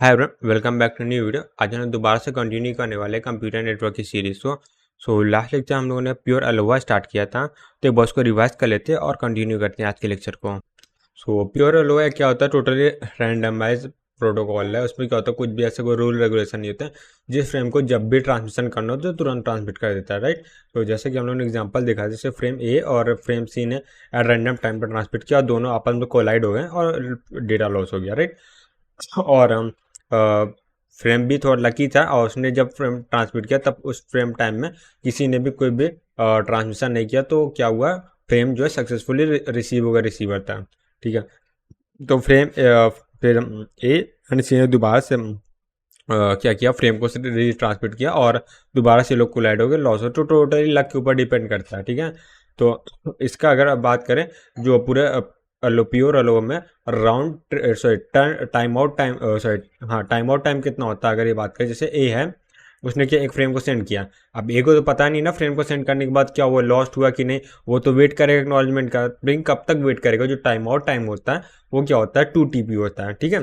Hi everyone, welcome back to new video. आज हम दोबारा से कंटिन्यू करने वाले हैं कंप्यूटर नेटवर्क की सीरीज को। लास्ट लेक्चर हम लोगों ने प्योर अलोवा स्टार्ट किया था, तो एक बार उसको रिवाइज कर लेते हैं और कंटिन्यू करते हैं आज के लेक्चर को। प्योर अलोवा क्या होता है? टोटली रैंडमाइज प्रोटोकॉल है। उसमें क्या होता है, कुछ भी ऐसे कोई रूल रेगुलेशन नहीं होता है। जिस फ्रेम को जब भी ट्रांसमिशन करना होता है तुरंत ट्रांसमिट कर देता है, राइट। तो जैसे कि हम लोगों ने एग्जाम्पल देखा, जैसे फ्रेम ए और फ्रेम सी ने एट रैंडम टाइम पर ट्रांसमिट किया, दोनों आपस में कोलाइड हो गए और डेटा लॉस हो गया, राइट। और फ्रेम भी थोड़ा लकी था और उसने जब फ्रेम ट्रांसमिट किया तब उस फ्रेम टाइम में किसी ने भी कोई भी ट्रांसमिशन नहीं किया, तो क्या हुआ, फ्रेम जो है सक्सेसफुली रिसीव होगा रिसीवर था, ठीक है। तो फ्रेम फिर ए यानी सी ने दोबारा से क्या किया, फ्रेम को ट्रांसमिट किया और दोबारा से लोग कोलाइड हो गए, लॉस हो। तो टोटली लक के ऊपर डिपेंड करता है, ठीक है। तो इसका अगर आप बात करें, जो पूरे प्योर अलो में round sorry time out time sorry हाँ टाइम आउट टाइम कितना होता है, अगर ये बात करें, जैसे ए है, उसने क्या एक फ्रेम को सेंड किया। अब ए को तो पता नहीं ना फ्रेम को सेंड करने के बाद क्या हुआ, लॉस्ट हुआ कि नहीं। वो तो वेट करेगा एक्नॉलेजमेंट का, लेकिन कब तक वेट करेगा? जो टाइम आउट टाइम होता है वो क्या होता है, 2 TP होता है, ठीक है।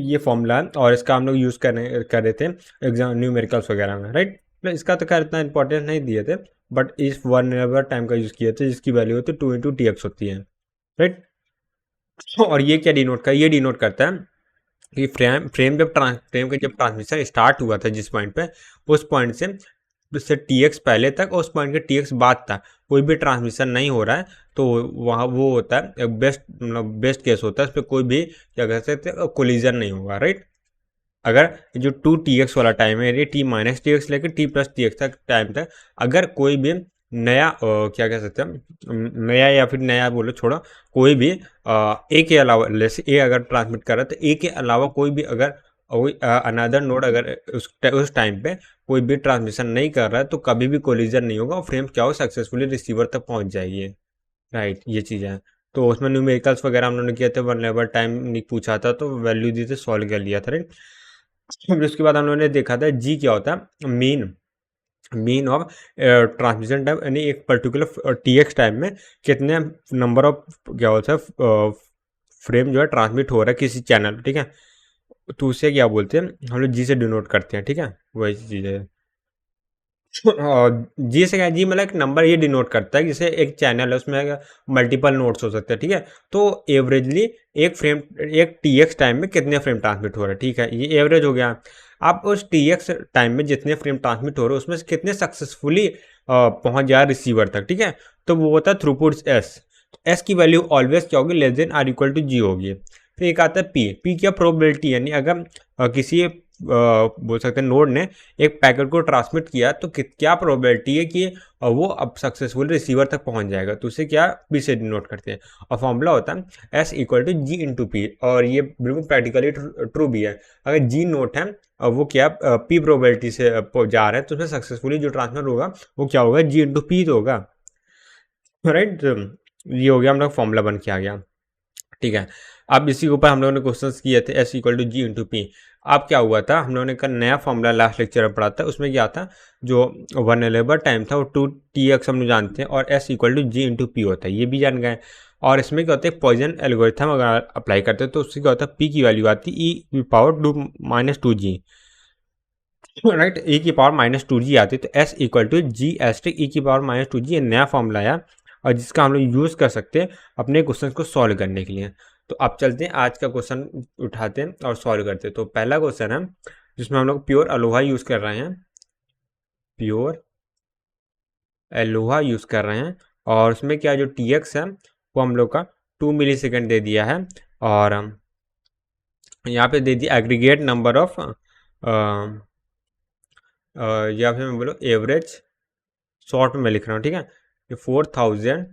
ये फॉर्मूला है और इसका हम लोग यूज़ कर रहे थे एग्जाम न्यूमेरिकल्स वगैरह में, राइट। इसका तो खैर इतना इंपॉर्टेंस नहीं दिए थे, बट इस वन एवर टाइम का यूज़ किए थे, जिसकी वैल्यू होती है 2 × TX होती है, राइट। और ये क्या डिनोट कर, ये डिनोट करता है कि फ्रेम का जब ट्रांसमिशन स्टार्ट हुआ था जिस पॉइंट पे, उस पॉइंट से उससे TX पहले तक और उस पॉइंट के TX बाद तक कोई भी ट्रांसमिशन नहीं हो रहा है, तो वहाँ वो होता है बेस्ट, मतलब बेस्ट केस होता है। इस पर कोई भी क्या कह सकते हैं, कोलिजन नहीं होगा, राइट। अगर जो 2TX वाला टाइम है, ये T-TX लेकर T+TX तक टाइम तक अगर कोई भी नया क्या कह सकते हैं, नया या फिर नया बोलो छोड़ो, कोई भी ए के अलावा, जैसे ए अगर ट्रांसमिट कर रहा है तो ए के अलावा कोई भी अगर अनदर नोड अगर उस टाइम पे कोई भी ट्रांसमिशन नहीं कर रहा है, तो कभी भी कोलिजन नहीं होगा और फ्रेम क्या हो, सक्सेसफुली रिसीवर तक पहुंच जाएगी, राइट। ये चीज़ें हैं। तो उसमें न्यूमेरिकल्स वगैरह हम लोगों ने किए थे, वन लेवल टाइम पूछा था तो वैल्यू दी थी, सॉल्व कर लिया था, राइट। फिर उसके बाद हम लोगों ने देखा था जी क्या होता है, मीन ऑफ ट्रांसमिशन टाइम, यानी एक पर्टिकुलर TX टाइम में कितने नंबर ऑफ क्या होता है फ्रेम जो है ट्रांसमिट हो रहा है किसी चैनल, ठीक है। तो उसे क्या बोलते हैं, हम लोग जी से डिनोट करते हैं, ठीक है। वही चीज़ है। जी से क्या, जी मतलब एक नंबर ये डिनोट करता है, जैसे एक चैनल है उसमें मल्टीपल नोड्स हो सकते हैं, ठीक है। तो एवरेजली एक TX टाइम में कितने फ्रेम ट्रांसमिट हो रहे हैं, ठीक है, ये एवरेज हो गया। आप उस TX टाइम में जितने फ्रेम ट्रांसमिट हो रहे हैं उसमें से कितने सक्सेसफुली पहुंच जाए रिसीवर तक, ठीक है। तो वो होता है थ्रूपुट एस की वैल्यू ऑलवेज क्या होगी, less than or equal to G होगी। फिर एक आता है पी क्या प्रोबेबिलिटी, यानी अगर किसी बोल सकते हैं नोड ने एक पैकेट को ट्रांसमिट किया, तो क्या प्रोबेबिलिटी है कि वो अब सक्सेसफुल रिसीवर तक पहुंच जाएगा, तो उसे क्या पी से डिनोट करते हैं। और फॉर्मूला होता है S equal to G into P, और ये बिल्कुल प्रैक्टिकली ट्रू भी है। अगर जी नोट है और वो क्या पी प्रोबेबिलिटी से जा रहा है, तो उसमें सक्सेसफुली जो ट्रांसफर होगा वो क्या होगा, जी इंटू पी तो होगा, राइट। ये हो गया, हम लोग फॉर्मूला बन के आ गया, ठीक है। अब इसी के ऊपर हम लोगों ने क्वेश्चंस किए थे, S equal to G into P. अब क्या हुआ था, हम लोगों ने कल नया फॉर्मूला लास्ट लेक्चर में पढ़ा था, उसमें क्या था, जो वन लेबर टाइम था वो 2TX हम लोग जानते हैं, और S equal to G into P होता है, ये भी जान गए। और इसमें क्या होता है, पॉइजन एल्गोरिथम अगर अप्लाई करते हैं तो उससे क्या होता है, पी की वैल्यू आती है E⁻²-2G, राइट। E⁻²-2G आती है, तो S equal to G asterisk E⁻²-2G, नया फॉर्मूला आया और जिसका हम लोग यूज़ कर सकते हैं अपने क्वेश्चन को सॉल्व करने के लिए। तो अब चलते हैं आज का क्वेश्चन उठाते हैं और सॉल्व करते हैं। तो पहला क्वेश्चन है जिसमें हम लोग प्योर अलोहा यूज़ कर रहे हैं, प्योर अलोहा यूज़ कर रहे हैं, और उसमें क्या जो TX है वो हम लोग का 2 मिली सेकेंड दे दिया है, और यहाँ पे दे दिया एग्रीगेट नंबर ऑफ, या फिर मैं बोलो एवरेज, शॉर्ट में लिख रहा हूँ, ठीक है। ये 4000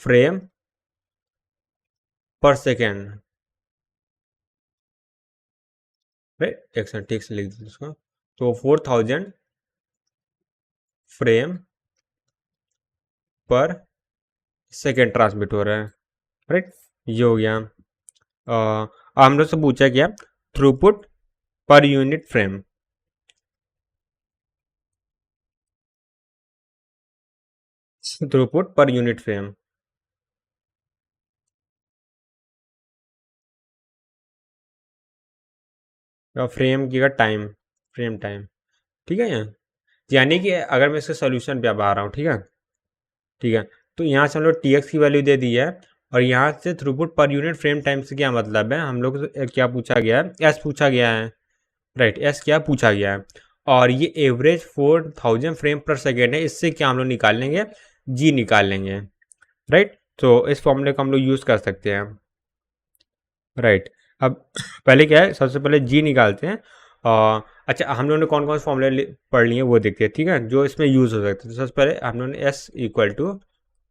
फ्रेम पर सेकेंड, राइट। एक सेकंड ठीक से लिख दीजिए उसको। तो 4000 फ्रेम पर सेकेंड ट्रांसमिट हो रहा है, राइट। ये हो गया। हम लोग से पूछा गया throughput per unit frame, throughput per unit frame. और फ्रेम की का टाइम, फ्रेम टाइम, ठीक है। यानी कि अगर मैं इसके सोल्यूशन पे अब आ रहा हूँ, ठीक है, ठीक है, तो यहाँ से हम लोग टी एक्स की वैल्यू दे दी है, और यहाँ से throughput per unit frame time से क्या मतलब है, हम लोग से क्या पूछा गया है, एस पूछा गया है, राइट, एस क्या पूछा गया है, और ये एवरेज 4000 फ्रेम पर सेकेंड है, इससे क्या हम लोग निकाल लेंगे, जी निकाल लेंगे, राइट। तो इस फॉर्मूले को हम लोग यूज़ कर सकते हैं, राइट। अब पहले क्या है, सबसे पहले जी निकालते हैं। अच्छा, हम लोगों ने कौन कौन से फॉर्मूले पढ़ लिए वो देखते हैं, ठीक है, जो इसमें यूज़ हो सकते हैं। तो सबसे पहले हम लोगों ने S equal to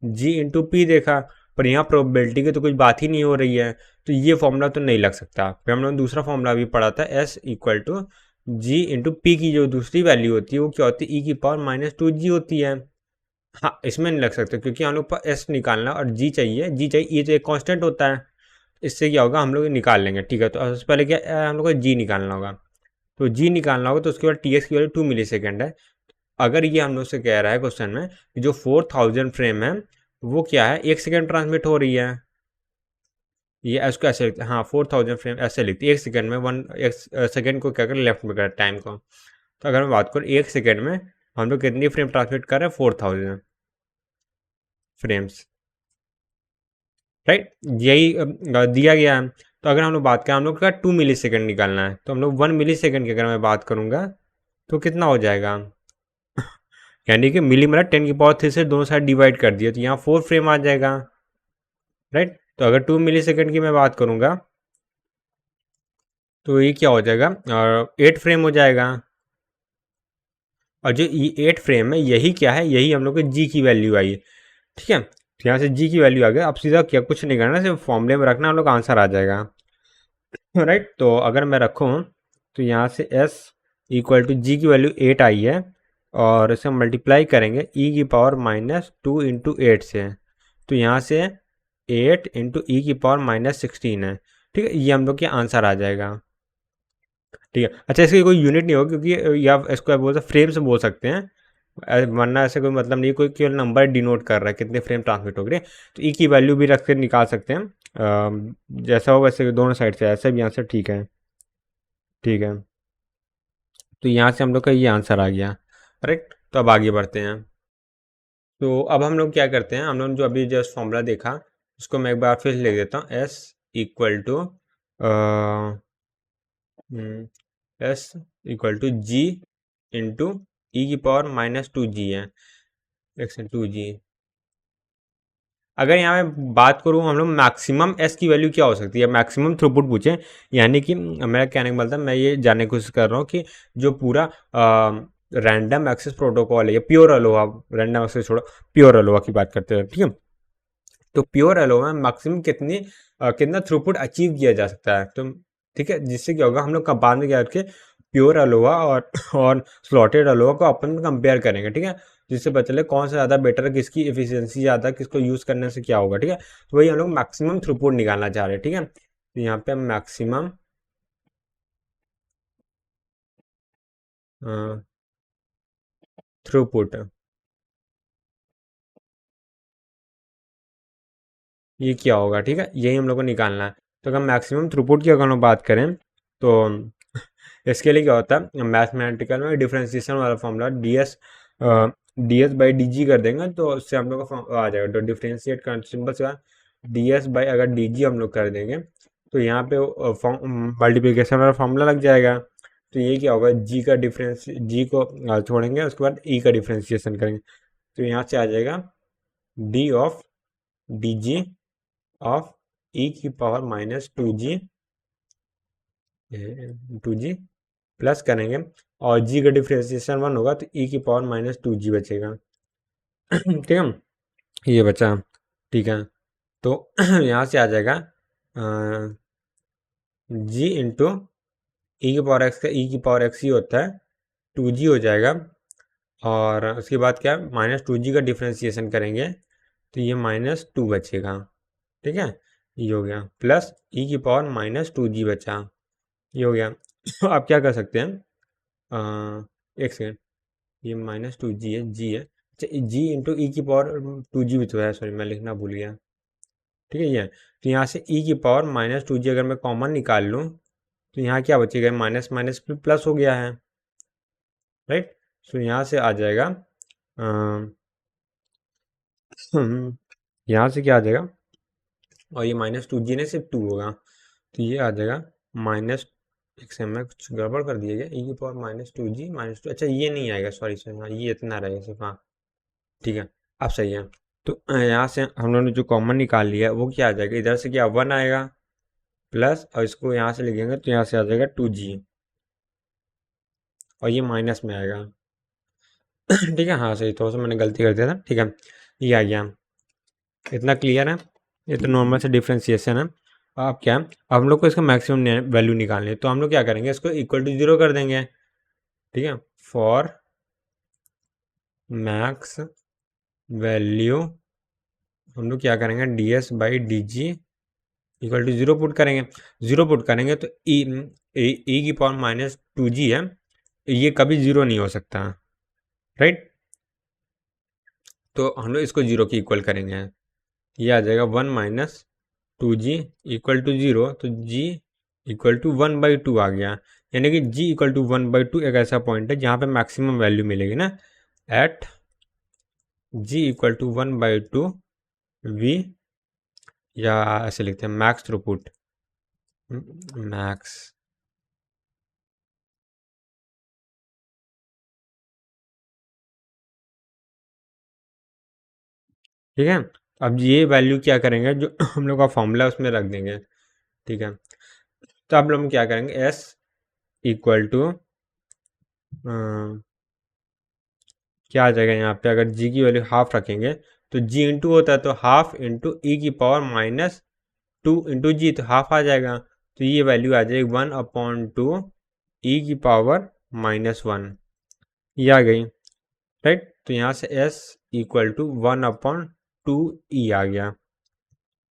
G into P देखा, पर यहाँ प्रोबेबिलिटी की तो कुछ बात ही नहीं हो रही है, तो ये फॉर्मूला तो नहीं लग सकता। फिर हम लोगों ने दूसरा फॉर्मूला भी पढ़ा था, S equal to G into P की जो दूसरी वैल्यू होती है वो क्या होती है, ई की पावर -2g होती है। हाँ, इसमें नहीं लग सकता क्योंकि हम लोग एस निकालना और जी चाहिए, जी चाहिए, ये तो एक कांस्टेंट होता है, इससे क्या होगा, हम लोग निकाल लेंगे, ठीक है। तो सबसे पहले क्या हम लोग को जी निकालना होगा, तो जी निकालना होगा, तो उसके बाद टी एक्स की वैल्यू 2 मिली सेकेंड है। अगर ये हम लोग से कह रहा है क्वेश्चन में कि जो 4000 फ्रेम है वो क्या है, 1 सेकेंड ट्रांसमिट हो रही है, ये इसको ऐसे लिखते हैं, हाँ 4000 फ्रेम ऐसे लिखते हैं, 1 सेकेंड में, वन एक सेकेंड को क्या कर लेफ्ट में कर टाइम को। तो अगर मैं बात करूँ 1 सेकेंड में हम लोग कितनी फ्रेम ट्रांसमिट कर रहे हैं, 4000 फ्रेम्स, राइट, यही दिया गया है। तो अगर हम लोग बात करें, हम लोग का 2 मिली सेकेंड निकालना है, तो हम लोग 1 मिली सेकेंड की अगर मैं बात करूँगा तो कितना हो जाएगा, यानी कि मिली मतलब 10 की पावर 3 से दोनों साइड डिवाइड कर दिया, तो यहाँ 4 फ्रेम आ जाएगा, राइट। तो अगर 2 मिली सेकेंड की मैं बात करूँगा तो ये क्या हो जाएगा, 8 फ्रेम हो जाएगा। और जो ये 8 फ्रेम है यही क्या है, यही हम लोग को जी की वैल्यू आई है, ठीक है। तो यहाँ से जी की वैल्यू आ गया, अब सीधा क्या कुछ नहीं करना, सिर्फ फॉर्मूले में रखना, हम लोग आंसर आ जाएगा, राइट। तो अगर मैं रखूँ तो यहाँ से एस इक्वल टू जी की वैल्यू 8 आई है, और इसे मल्टीप्लाई करेंगे ई की पावर -2 इंटू 8 से, तो यहाँ से 8 इंटू ई की पावर -16 है, ठीक है, ये हम लोग के आंसर आ जाएगा, ठीक है। अच्छा, इसकी कोई यूनिट नहीं होगी क्योंकि या इसको आप बोल सकते फ्रेम से बोल सकते हैं, वरना ऐसे कोई मतलब नहीं, कोई केवल नंबर डिनोट कर रहा है कितने फ्रेम ट्रांसमिट हो गए। तो ई की वैल्यू भी रख कर निकाल सकते हैं, जैसा हो वैसे दोनों साइड से, ऐसे भी आंसर ठीक है, ठीक है। तो यहाँ से हम लोग का ये आंसर आ गया, राइट। तो अब आगे बढ़ते हैं। तो अब हम लोग क्या करते हैं, हम लोग जो अभी जस्ट फॉर्मूला देखा उसको मैं एक बार फिर लिख देता हूँ, S equal to S equal to G into E की पावर -2g है, एक्स 2g। अगर यहाँ मैं बात करूँ, हम लोग मैक्सिमम एस की वैल्यू क्या हो सकती है, मैक्सिमम थ्रूपुट पूछे, यानी कि मेरा कहने का मतलब मैं ये जानने की कोशिश कर रहा हूँ कि जो पूरा रैंडम एक्सेस प्रोटोकॉल है, या प्योर अलोहा, रैंडम एक्सेस छोड़ो, प्योर अलोहा की बात करते हैं, ठीक है। तो प्योर अलोहा में मैक्सिमम कितना थ्रूपुट अचीव किया जा सकता है, तो ठीक है, जिससे क्या होगा, हम लोग बाद में क्या करके प्योर अलोहा और स्लॉटेड अलोहा को अपन में कंपेयर करेंगे, ठीक है, जिससे पता चले कौन सा ज़्यादा बेटर है, किसकी एफिशिएंसी ज़्यादा, किसको यूज़ करने से क्या होगा, ठीक है। तो वही हम लोग मैक्सिमम थ्रूपुट निकालना चाह रहे हैं, ठीक है। तो यहाँ पे मैक्सिमम थ्रूपुट ये क्या होगा, ठीक है, यही हम लोग को निकालना है। तो अगर मैक्सिमम थ्रूपुट की अगर हम बात करें तो इसके लिए क्या होता है, मैथमेटिकल में डिफरेंशिएशन वाला formula D S by D G कर देंगे, तो उससे हम लोग का आ जाएगा, तो डिफ्रेंशिएट कर सिंपल से डी एस बाई अगर डी जी हम लोग कर देंगे तो यहाँ पे मल्टीप्लिकेशन वाला फॉर्मूला लग जाएगा। तो ये क्या होगा, जी का डिफरेंस, जी को छोड़ेंगे, उसके बाद ई का डिफ्रेंशिएशन करेंगे, तो यहाँ से आ जाएगा D of D G of E की पावर -2g प्लस करेंगे, और जी का डिफ्रेंशिएशन 1 होगा तो ई की पावर -2g बचेगा, ठीक है, ये बचा, ठीक है। तो यहाँ से आ जाएगा जी इंटू ई की पावर एक्स का ई की पावर एक्स ही होता है, 2g हो जाएगा, और उसके बाद क्या, -2g का डिफ्रेंशिएशन करेंगे तो ये -2 बचेगा, ठीक है, ये हो गया, प्लस ई की पावर -2g बचा, ये हो गया। आप क्या कर सकते हैं, एक सेकेंड, ये -2g है, जी है, अच्छा, जी इंटू ई की पावर 2g भी तो है, सॉरी मैं लिखना भूल गया, ठीक है, ये तो यहाँ से ई की पावर -2g अगर मैं कॉमन निकाल लूँ तो यहाँ क्या बचेगा, माइनस माइनस प्लस हो गया है, राइट। तो यहाँ से आ जाएगा यहाँ से क्या आ जाएगा, और ये -2g ने सिर्फ 2 होगा, तो ये आ जाएगा माइनस, एक से मैं कुछ गड़बड़ कर दिया गया, e⁻²g -2, अच्छा ये नहीं आएगा, सॉरी सॉरी, हाँ ये इतना रहेगा सिर्फ, हाँ ठीक है, अब सही है। तो यहाँ से हम लोगों ने जो कॉमन निकाल लिया वो क्या आ जाएगा, इधर से क्या 1 आएगा प्लस, और इसको यहाँ से लिखेंगे तो यहाँ से आ जाएगा 2g, और ये माइनस में आएगा ठीक है, हाँ सही, थोड़ा सा मैंने गलती कर दिया था, ठीक है, ये आ गया, इतना क्लियर है। ये तो नॉर्मल से डिफ्रेंसिएशन है। अब क्या है, अब हम लोग को इसका मैक्सिमम वैल्यू निकालनी है, तो हम लोग क्या करेंगे, इसको इक्वल टू 0 कर देंगे, ठीक है। फॉर मैक्स वैल्यू हम लोग क्या करेंगे, ds/dg इक्वल टू 0 पुट करेंगे, 0 पुट करेंगे तो e⁻²g है, ये कभी 0 नहीं हो सकता, राइट। तो हम लोग इसको 0 की इक्वल करेंगे, ये आ जाएगा 1 - 2g इक्वल टू 0, तो g इक्वल टू 1/2 आ गया, यानी कि g इक्वल टू 1/2 एक ऐसा पॉइंट है जहाँ पे मैक्सिमम वैल्यू मिलेगी ना, at g equal to 1/2 v, या ऐसे लिखते हैं मैक्स थ्रूपुट, मैक्स, ठीक है। अब ये वैल्यू क्या करेंगे, जो हम लोग का फॉर्मूला है उसमें रख देंगे, ठीक है। तो अब हम क्या करेंगे, s इक्वल टू क्या आ जाएगा यहाँ पे, अगर g की वैल्यू हाफ रखेंगे तो g इंटू होता है, तो हाफ इंटू e⁻², इंटू जी, तो हाफ आ जाएगा, तो ये वैल्यू आ जाएगी 1/2 e⁻1, ये आ गई, राइट। तो यहाँ से s इक्वल टू 1/2 आ गया,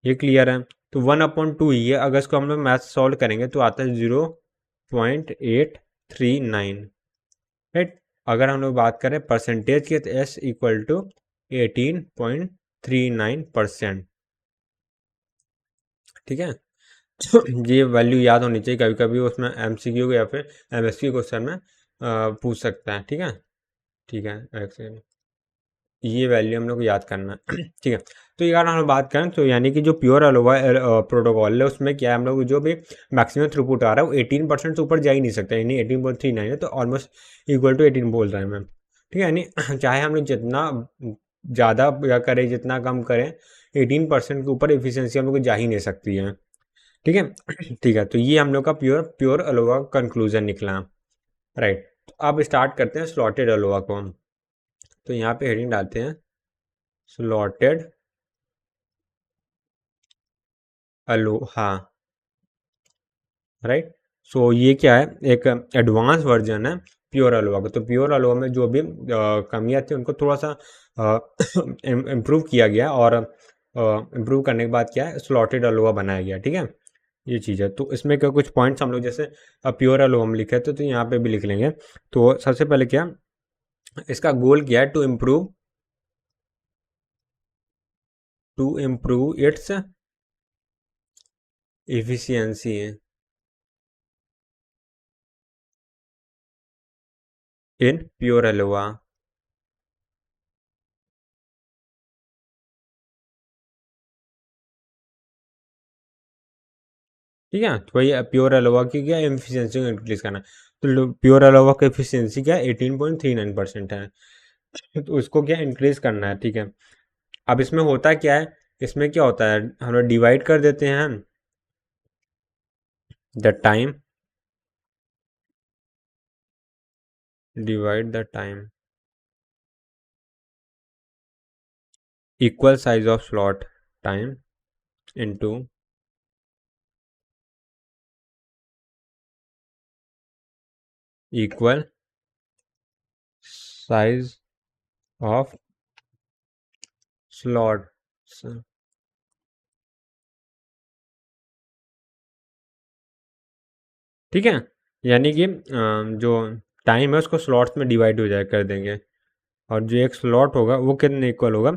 ये क्लियर है। तो 1/2 ही है, अगर इसको हम लोग मैथ सॉल्व करेंगे तो आता है 0.839, राइट। अगर हम लोग बात करें परसेंटेज की, तो s इक्वल टू 18.39%, ठीक है। ये वैल्यू याद होनी चाहिए, कभी कभी उसमें MCQ या फिर MSQ क्वेश्चन में पूछ सकता है, ठीक है, ठीक है, ये वैल्यू हम लोग को याद करना है ठीक है। तो यार हम लोग बात करें तो यानी कि जो प्योर अलोवा प्रोटोकॉल है उसमें क्या है, हम लोग जो भी मैक्सिमम थ्रूपुट आ रहा है वो 18% से ऊपर जा ही नहीं सकता, यानी 18.39 है, तो ऑलमोस्ट इक्वल टू 18 बोल रहा है मैम, ठीक है। यानी चाहे हम लोग जितना ज़्यादा करें जितना कम करें, 18% के ऊपर एफिशिएंसी हम लोग को जा ही नहीं सकती है, ठीक है ठीक है। तो ये हम लोग का प्योर प्योर अलोवा कंक्लूजन निकला, राइट। तो अब स्टार्ट करते हैं स्लॉटेड अलोवा को, तो यहाँ पे हेडिंग डालते हैं स्लॉटेड अलोहा, राइट। सो ये क्या है, एक एडवांस वर्जन है प्योर अलोहा का। तो प्योर अलोहा में जो भी कमियां थी उनको थोड़ा सा इम्प्रूव किया गया, और इम्प्रूव करने के बाद क्या है, स्लॉटेड अलोहा बनाया गया, ठीक है, ये चीज़ है। तो इसमें क्या कुछ पॉइंट्स हम लोग जैसे प्योर अलोहा हम लिखे थे, तो यहाँ पे भी लिख लेंगे। तो सबसे पहले क्या, इसका गोल क्या है, to improve its efficiency in pure ALOHA, ठीक है। तो वही प्योर अलोवा की क्या एफिशिएंसी को इंक्रीज करना, तो प्योर अलोवा की एफिशिएंसी क्या 18.39% है, तो उसको क्या इंक्रीज करना है, ठीक है। अब इसमें होता क्या है, इसमें क्या होता है, हम लोग डिवाइड कर देते हैं the time, divide the time equal size of slot time into equal size of slot, ठीक है। यानी कि जो टाइम है उसको स्लॉट्स में डिवाइड हो जाए कर देंगे, और जो एक स्लॉट होगा वो कितने इक्वल होगा,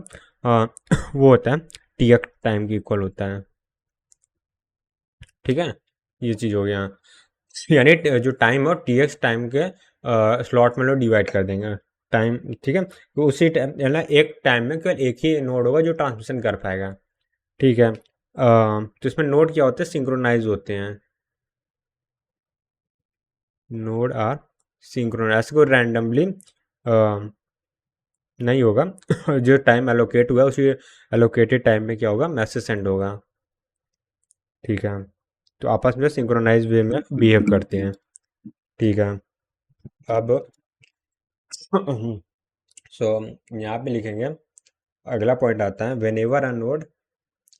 वो होता है TX टाइम की इक्वल होता है, ठीक है, ये चीज़ हो गया। यानी जो टाइम है टी एक्स टाइम के स्लॉट में लोग डिवाइड कर देंगे टाइम, ठीक है। तो उसी टाइम यानी एक टाइम में केवल एक ही नोड होगा जो ट्रांसमिशन कर पाएगा, ठीक है। तो इसमें नोड क्या होते हैं, सिंक्रोनाइज होते हैं। नोड आर सिंक्रोनाइज, ऐसे कोई रैंडमली नहीं होगा। जो टाइम एलोकेट हुआ है उसी एलोकेटेड टाइम में क्या होगा, मैसेज सेंड होगा, ठीक है। तो आपस में सिंक्रोनाइज वे में बिहेव करते हैं, ठीक है। अब सो यहाँ पे लिखेंगे, अगला पॉइंट आता है वेन एवर अ नोड।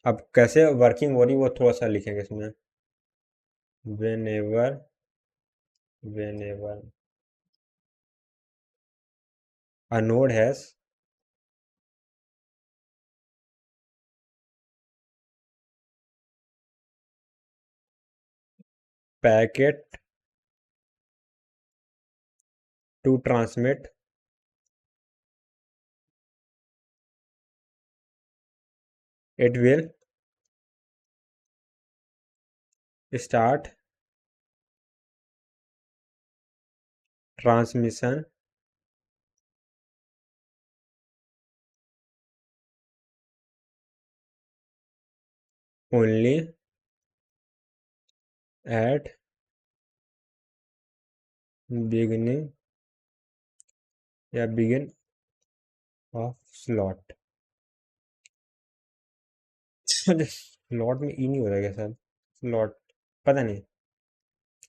अब कैसे वर्किंग हो रही वो थोड़ा सा लिखेंगे इसमें। Whenever, whenever a node has packet to transmit, it will start transmission only at beginning या बिगिन ऑफ स्लॉट। स्लॉट में ई नहीं हो रहा क्या सर, स्लॉट पता नहीं,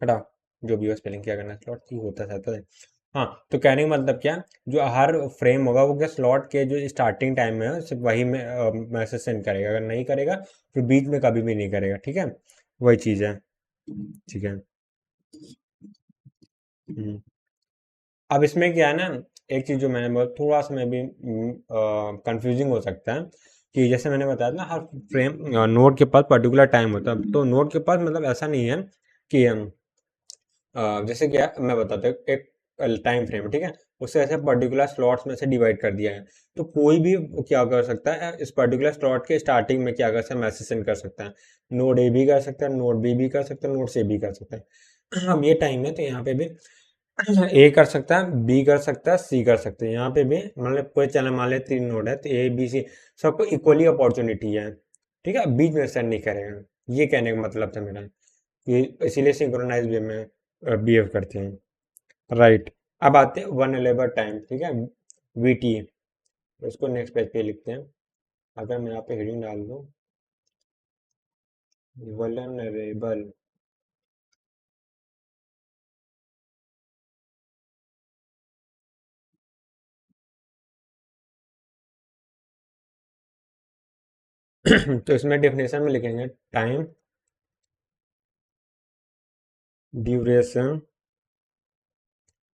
हटा, जो भी हो स्पेलिंग क्या करना, स्लॉट ही होता है पता है। हाँ, तो कहने का मतलब क्या, जो हर फ्रेम होगा वो क्या स्लॉट के जो स्टार्टिंग टाइम में है सिर्फ वही में मैसेज सेंड करेगा, अगर नहीं करेगा फिर बीच में कभी भी नहीं करेगा, ठीक है। वही चीज़ है, ठीक है। हम्म। अब इसमें क्या है ना, एक चीज़ जो मैंने बहुत थोड़ा सा में भी कंफ्यूजिंग हो सकता है, कि जैसे मैंने बताया था ना, हर फ्रेम नोड के पास पर्टिकुलर टाइम होता है, तो नोड के पास मतलब ऐसा नहीं है कि जैसे क्या मैं बताता हूँ, एक टाइम फ्रेम, ठीक है, उसे ऐसे पर्टिकुलर स्लॉट्स में से डिवाइड कर दिया है। तो कोई भी क्या कर सकता है, इस पर्टिकुलर स्लॉट के स्टार्टिंग में क्या कर सकता है, मैसेज सेंड कर सकता है। नोड ए भी कर सकता है, नोड बी भी कर सकता है, नोड सी भी कर सकता है। अब ये टाइम है तो यहाँ पे भी ए कर सकता है, बी कर सकता है, सी कर सकते हैं। यहाँ पे भी मतलब कोई चैनल मान ले 3 नोड है तो ए बी सी सबको इक्वली अपॉर्चुनिटी है, ठीक है। बीच में सेंड नहीं करेगा, ये कहने का मतलब था मेरा, ये इसीलिए सिंक्रोनाइज वे में बिहेव करते हैं, राइट। अब आते हैं वन लेबर टाइम, ठीक है, वी टी। इसको नेक्स्ट पेज पे लिखते हैं। अगर मैं यहाँ पे हेडिंग डाल दूँ, वल्नरेबल, तो इसमें डेफिनेशन में लिखेंगे टाइम ड्यूरेशन,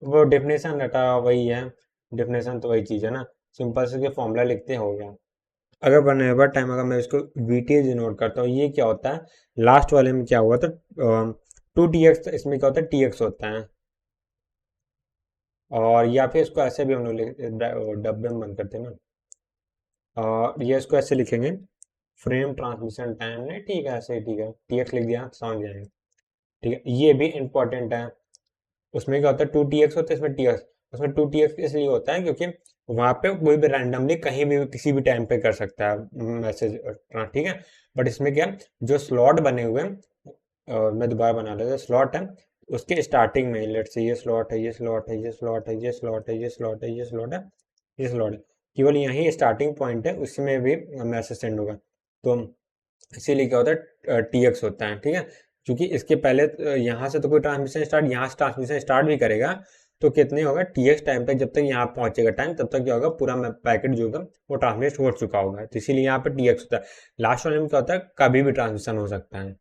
वो डेफिनेशन रटा वही है, डेफिनेशन तो वही चीज़ है ना, सिंपल से फॉर्मूला लिखते हो गया। अगर वनएवर टाइम, अगर मैं इसको वी टी डिनोट करता हूँ, ये क्या होता है, लास्ट वाले में क्या हुआ था, टू टी एक्स, इसमें क्या होता है टी एक्स होता है। और या फिर इसको ऐसे भी हम लोग डब्बे में बंद करते हैं ना, और ये इसको ऐसे लिखेंगे, फ्रेम ट्रांसमिशन टाइम, नहीं ठीक है ऐसे ही ठीक है, टी एक्स लिख दिया समझ जाएंगे, ठीक है। ये भी इंपॉर्टेंट है, उसमें क्या होता है टू टी एक्स होता है, इसमें टी एक्स, उसमें टू टी एक्स इसलिए होता है क्योंकि वहाँ पे कोई भी रैंडमली कहीं भी किसी भी टाइम पे कर सकता है मैसेज, ठीक है। बट इसमें क्या, जो स्लॉट बने हुए हैं, मैं दोबारा बना लेता, स्लॉट है उसके स्टार्टिंग में, लेट से ये स्लॉट है, ये स्लॉट है, ये स्लॉट है, ये स्लॉट है, ये स्लॉट है, ये स्लॉट है, ये स्लॉट है, केवल यही स्टार्टिंग पॉइंट है, उसमें भी मैसेज सेंड होगा। तो इसीलिए क्या होता है टी एक्स होता है, ठीक है। क्योंकि इसके पहले यहाँ से तो कोई ट्रांसमिशन स्टार्ट, यहाँ से ट्रांसमिशन स्टार्ट भी करेगा तो कितने होगा टी एक्स टाइम तक, जब तक यहाँ पहुंचेगा टाइम तब तक क्या होगा, पूरा पैकेट जो होगा वो ट्रांसमिट हो चुका होगा, तो इसीलिए यहाँ पे टी एक्स होता है। लास्ट वाले में क्या होता है, कभी भी ट्रांसमिशन हो सकता है,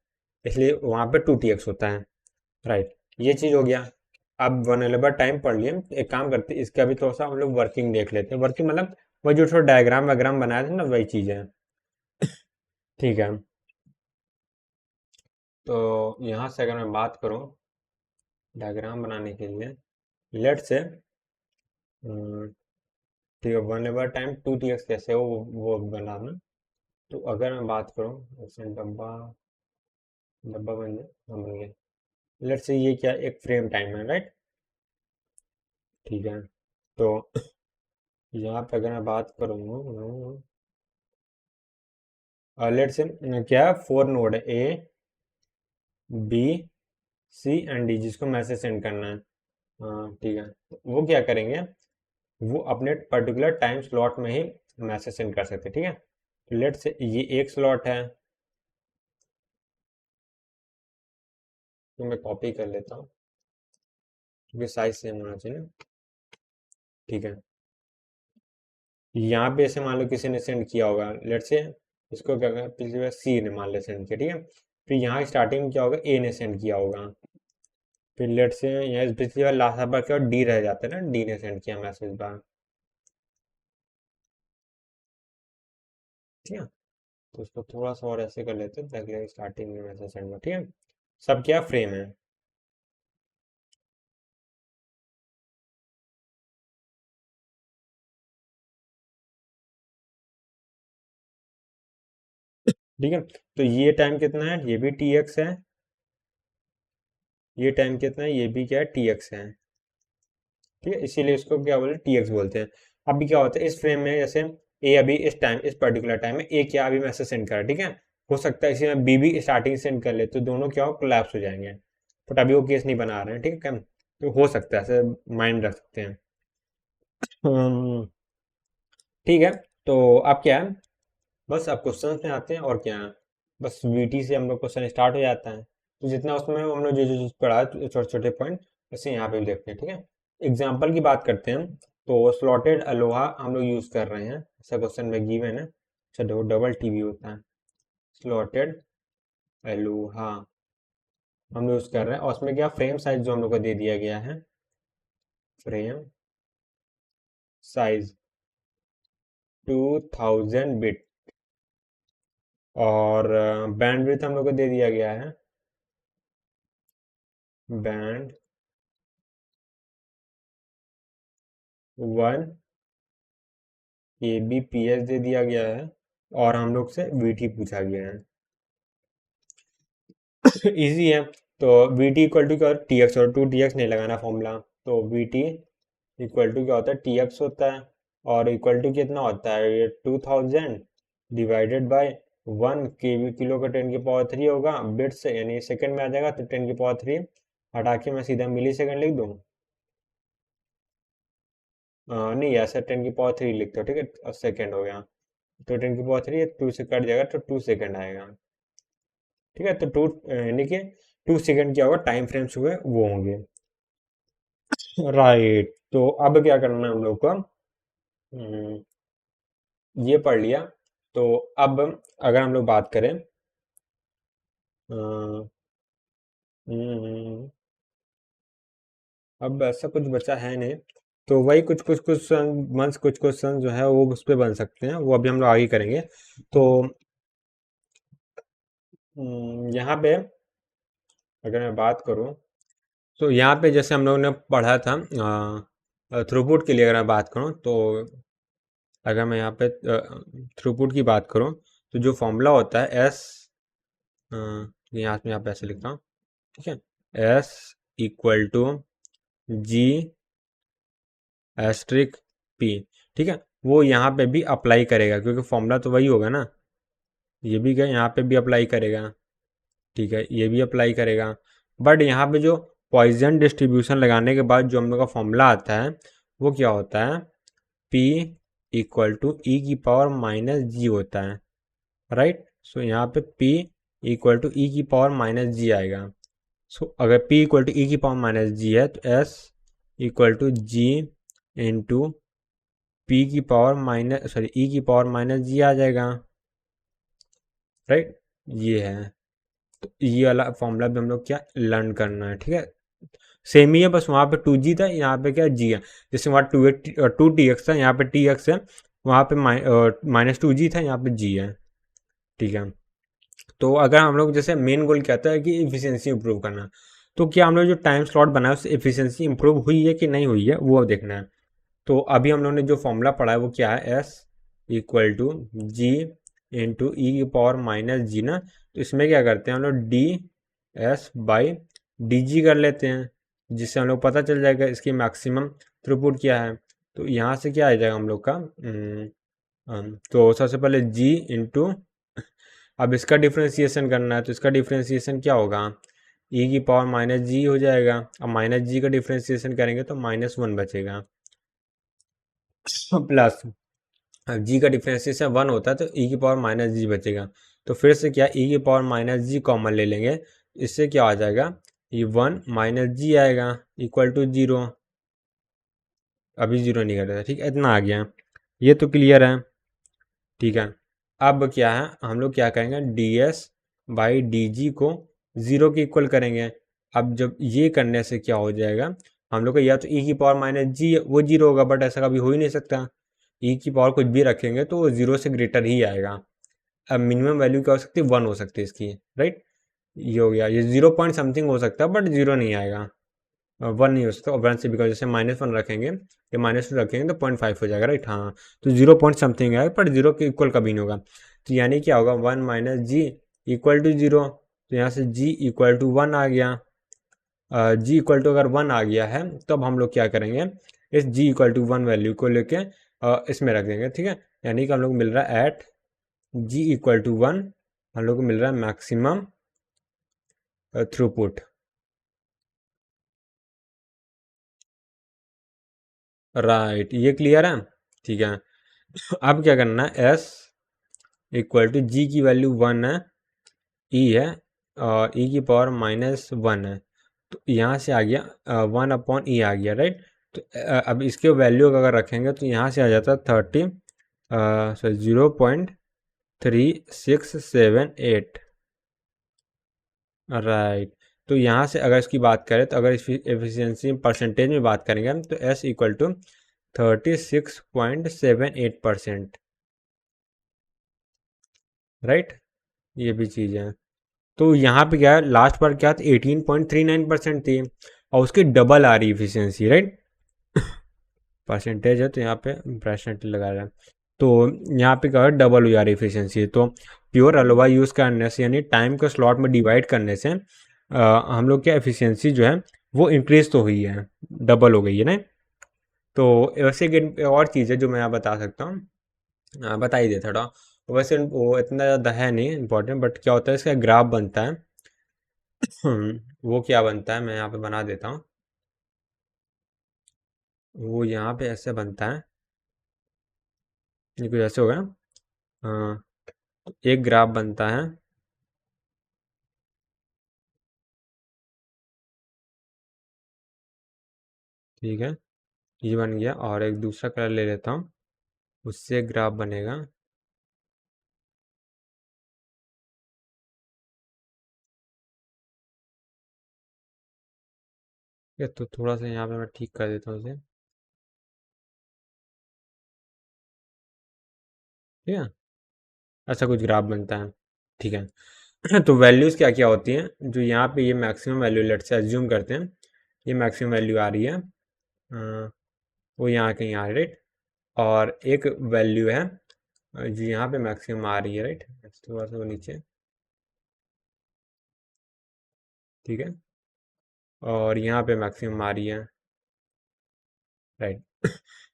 इसलिए वहाँ पे टू टी एक्स होता है, राइट। ये चीज़ हो गया। अब वन अलेबर टाइम पढ़ लिए, एक काम करते हैं, इसका भी थोड़ा सा हम लोग वर्किंग देख लेते हैं। वर्किंग मतलब वही जो थोड़ा डायग्राम वायग्राम बनाया था ना, वही चीज़ है, ठीक है। तो यहाँ से अगर मैं बात करूँ डायग्राम बनाने के लिए, लेट से ठीक है, one labour time to T X कैसे हो वो बनाना। तो अगर मैं बात करूँ, जैसे डब्बा, डब्बा बन गया, हाँ, बन गया। लेट्स से ये क्या एक फ्रेम टाइम है, राइट। ठीक है, तो यहाँ पे अगर मैं बात करूँ, लेट्स से क्या है, 4 नोड है, A B C and D, जिसको मैसेज सेंड करना है। हाँ ठीक है, तो वो क्या करेंगे, वो अपने पर्टिकुलर टाइम स्लॉट में ही मैसेज सेंड कर सकते हैं। ठीक है, तो लेट से ये एक स्लॉट है, तो मैं कॉपी कर लेता हूँ क्योंकि साइज सेम होना चाहिए ना। ठीक है, यहाँ पे ऐसे मान लो किसी ने सेंड किया होगा, लेट से इसको क्या करें, पिछली बार सी ने मान ले सेंड किया। ठीक है, फिर यहाँ स्टार्टिंग में क्या होगा, ए ने सेंड किया होगा। फिर लेट से यहाँ पिछली बार लास्ट बार क्या डी रह जाता है ना, डी ने सेंड किया मैसेज बार। ठीक है, तो उसको थोड़ा सा और ऐसे कर लेते हैं ताकि स्टार्टिंग में मैसेज सेंड हो। ठीक है, सब क्या फ्रेम है। ठीक है, तो ये टाइम कितना है, ये भी टी एक्स है, ये टाइम कितना है, ये भी क्या है, टी एक्स है। ठीक है, इसीलिए इसको क्या बोलते हैं, टी एक्स बोलते हैं। अभी क्या होता है इस फ्रेम में, जैसे ए अभी इस टाइम इस पर्टिकुलर टाइम में ए क्या अभी मैसेज सेंड कर रहा है। ठीक है, हो सकता है इसी में बी भी स्टार्टिंग सेंड कर ले, तो दोनों क्या हो, कोलैप्स हो जाएंगे। बट अभी वो केस नहीं बना रहे हैं। ठीक है, तो हो सकता है, ऐसे माइंड रख सकते हैं। हम्म, ठीक है, तो अब क्या है, बस अब क्वेश्चन में आते हैं, और क्या है, बस वीटी से हम लोग क्वेश्चन स्टार्ट हो जाता है। तो जितना उसमें हम लोग जो जो चीज़ पढ़ा है छोटे छोटे पॉइंट, वैसे यहाँ पे भी देखते हैं। ठीक है, एग्जाम्पल की बात करते हैं, तो स्लॉटेड अलोहा हम लोग यूज़ कर रहे हैं, ऐसा क्वेश्चन में गिवन है। अच्छा, डबल टी भी होता है, स्लॉटेड अलोहा हम लोग यूज़ कर रहे हैं, और उसमें क्या फ्रेम साइज जो हम लोग को दे दिया गया है, फ्रेम साइज 2000 बिट, और बैंड विड्थ हम लोग को दे दिया गया है, बैंड 1 kbps दे दिया गया है, और हम लोग से वीटी पूछा गया है। इजी है, तो वीटी इक्वल टू क्या होता है, टी एक्स, और 2 tx नहीं लगाना फॉर्मूला, तो वीटी इक्वल टू क्या होता है, टी एक्स होता है, और इक्वल टू कितना होता है, ये 2000 डिवाइडेड बाय 1 किलो का 10 की पावर 3 होगा बिट से, यानी सेकंड में आ जाएगा, तो 10 की पावर 3 हटा के मैं सीधा मिली सेकंड लिख दूँ। नहीं, ऐसा 10 की पावर 3 लिखते हो। ठीक है, सेकंड हो गया, तो 10 की पावर 3 2 से कट जाएगा, तो 2 सेकंड आएगा। ठीक है, तो यानी कि 2 सेकंड क्या होगा, टाइम फ्रेम्स हुए वो होंगे। राइट, तो अब क्या करना है हम लोग को, ये पढ़ लिया, तो अब अगर हम लोग बात करें, अ, हम्म, अब ऐसा कुछ बचा है नहीं, तो वही कुछ कुछ कुछ मंथ्स कुछ क्वेश्चन जो है वो उस पे बन सकते हैं, वो अभी हम लोग आगे करेंगे। तो यहाँ पे अगर मैं बात करूँ, तो यहाँ पे जैसे हम लोगों ने पढ़ा था थ्रूपुट के लिए, अगर मैं बात करूँ, तो अगर मैं यहाँ पे थ्रूपुट की बात करूँ, तो जो फॉर्मूला होता है एस, यहाँ पे ऐसे लिखता हूँ। ठीक है, S equal to G asterisk P. ठीक है, वो यहाँ पे भी अप्लाई करेगा, क्योंकि फॉर्मूला तो वही होगा ना, ये भी क्या यहाँ पे भी अप्लाई करेगा। ठीक है, ये भी अप्लाई करेगा, बट यहाँ पे जो पॉइजन डिस्ट्रीब्यूशन लगाने के बाद जो हम लोग का फॉर्मूला आता है, वो क्या होता है, P इक्वल टू ई की पावर माइनस जी होता है। राइट, सो यहाँ पे P इक्वल टू ई की पावर माइनस जी आएगा। सो अगर P इक्वल टू ई की पावर माइनस जी है, तो S equal to G into P की पावर माइनस, सॉरी, ई की पावर माइनस जी आ जाएगा। राइट, ये है, तो ये वाला फॉर्मूला भी हम लोग क्या लर्न करना है। ठीक है, सेम ही है, बस वहाँ पे 2g था, यहाँ पे क्या जी है, जैसे वहाँ 2 टी एक्स था, यहाँ पे टी एक्स है, वहाँ पे -2g था, यहाँ पे जी है। ठीक है, तो अगर हम लोग जैसे मेन गोल क्या था कि इफिशियंसी इंप्रूव करना, तो क्या हम लोग जो टाइम स्लॉट बनाया उससे इफिशियंसी इंप्रूव हुई है कि नहीं हुई है, वो देखना है। तो अभी हम लोग ने जो फॉर्मूला पढ़ा है वो क्या है, S equal to G into E की पावर माइनस जी ना, तो इसमें क्या करते हैं हम लोग, D S by D G कर लेते हैं, जिससे हम लोग पता चल जाएगा इसकी मैक्सिमम थ्रूपुट क्या है। तो यहाँ से क्या आ जाएगा हम लोग का, तो सबसे पहले जी इंटू, अब इसका डिफ्रेंसिएशन करना है तो इसका डिफ्रेंसिएशन क्या होगा, ई की पावर माइनस जी हो जाएगा। अब माइनस जी का डिफ्रेंसिएशन करेंगे तो -1 बचेगा, प्लस जी का डिफ्रेंसिएशन 1 होता है तो ई की पावर माइनस जी बचेगा। तो फिर से क्या, ई की पावर माइनस जी कॉमन ले लेंगे, इससे क्या आ जाएगा, ये 1 माइनस जी आएगा इक्वल टू 0। अभी 0 नहीं कर रहा था, ठीक है, इतना आ गया, ये तो क्लियर है। ठीक है, अब क्या है, हम लोग क्या करेंगे, D S by D G को 0 के इक्वल करेंगे। अब जब ये करने से क्या हो जाएगा, हम लोग का या तो ई की पावर माइनस जी वो 0 होगा, बट ऐसा कभी हो ही नहीं सकता, ई की पावर कुछ भी रखेंगे तो वो 0 से ग्रेटर ही आएगा। अब मिनिमम वैल्यू क्या हो सकती है, 1 हो सकती है इसकी, राइट। ये हो गया, ये 0 पॉइंट समथिंग हो सकता है बट 0 नहीं आएगा, 1 नहीं हो सकता। और 1 से बिकॉज जैसे -1 रखेंगे या -2 रखेंगे तो 0.5 हो जाएगा, राइट। हाँ, तो 0 पॉइंट समथिंग आएगा पर 0 के इक्वल कभी नहीं होगा। तो यानी क्या होगा, 1 माइनस जी इक्वल टू 0। तो यहाँ से जी इक्वल टू 1 आ गया। जी इक्वल टू अगर 1 आ गया है तो अब हम लोग क्या करेंगे, इस जी इक्वल टू 1 वैल्यू को लेके इसमें रख देंगे, ठीक है। यानी कि हम लोग को मिल रहा है एट जी इक्वल टू 1, हम लोग को मिल रहा है मैक्सिमम थ्रूपुट, राइट। ये क्लियर है, ठीक है। अब क्या करना है, एस इक्वल टू जी की वैल्यू 1 है, ई है, और ई की पावर -1 है। तो यहाँ से आ गया 1 अपॉन ई आ गया, राइट। तो अब इसके वैल्यू अगर रखेंगे तो यहाँ से आ जाता है 30 सॉरी 0.3678, राइट। तो यहाँ से अगर इसकी बात करें तो अगर एफिशिएंसी परसेंटेज में बात करेंगे हम तो एस इक्वल टू 36.78%, राइट। ये भी चीज़ है। तो यहाँ पे क्या है, लास्ट बार क्या था, 18.39% थी और उसकी डबल आ रही एफिशिएंसी, राइट। परसेंटेज है तो यहाँ पे परसेंटेज लगा रहा है, तो यहाँ पे क्या है, डबल हो जा रही एफिशिएंसी। तो प्योर अलोवा यूज़ करने से यानी टाइम को स्लॉट में डिवाइड करने से हम लोग क्या एफिशिएंसी जो है वो इंक्रीज तो हुई है, डबल हो गई है ना। तो वैसे एक और चीज़ है जो मैं यहाँ बता सकता हूँ, बता ही देता था। वैसे वो इतना ज़्यादा है नहीं इम्पोर्टेंट, बट क्या होता है इसका ग्राफ बनता है। वो क्या बनता है, मैं यहाँ पे बना देता हूँ। वो यहाँ पे ऐसे बनता है, ये कुछ ऐसे होगा ना। हाँ, एक ग्राफ बनता है, ठीक है, ये बन गया। और एक दूसरा कलर ले लेता हूँ, उससे ग्राफ बनेगा। ये तो थोड़ा सा यहाँ पे मैं ठीक कर देता हूँ इसे, ठीक है। ऐसा कुछ ग्राफ बनता है, ठीक है। तो वैल्यूज़ क्या क्या होती हैं, जो यहाँ पे ये मैक्सिमम वैल्यू लेट से एज्यूम करते हैं, ये मैक्सिमम वैल्यू आ रही है, वो यहाँ कहीं आ रही है, राइट। और एक वैल्यू है जो यहाँ पे मैक्सिमम आ रही है, राइट, थोड़ा सा वो नीचे, ठीक है। और यहाँ पे मैक्सिमम आ रही है, राइट।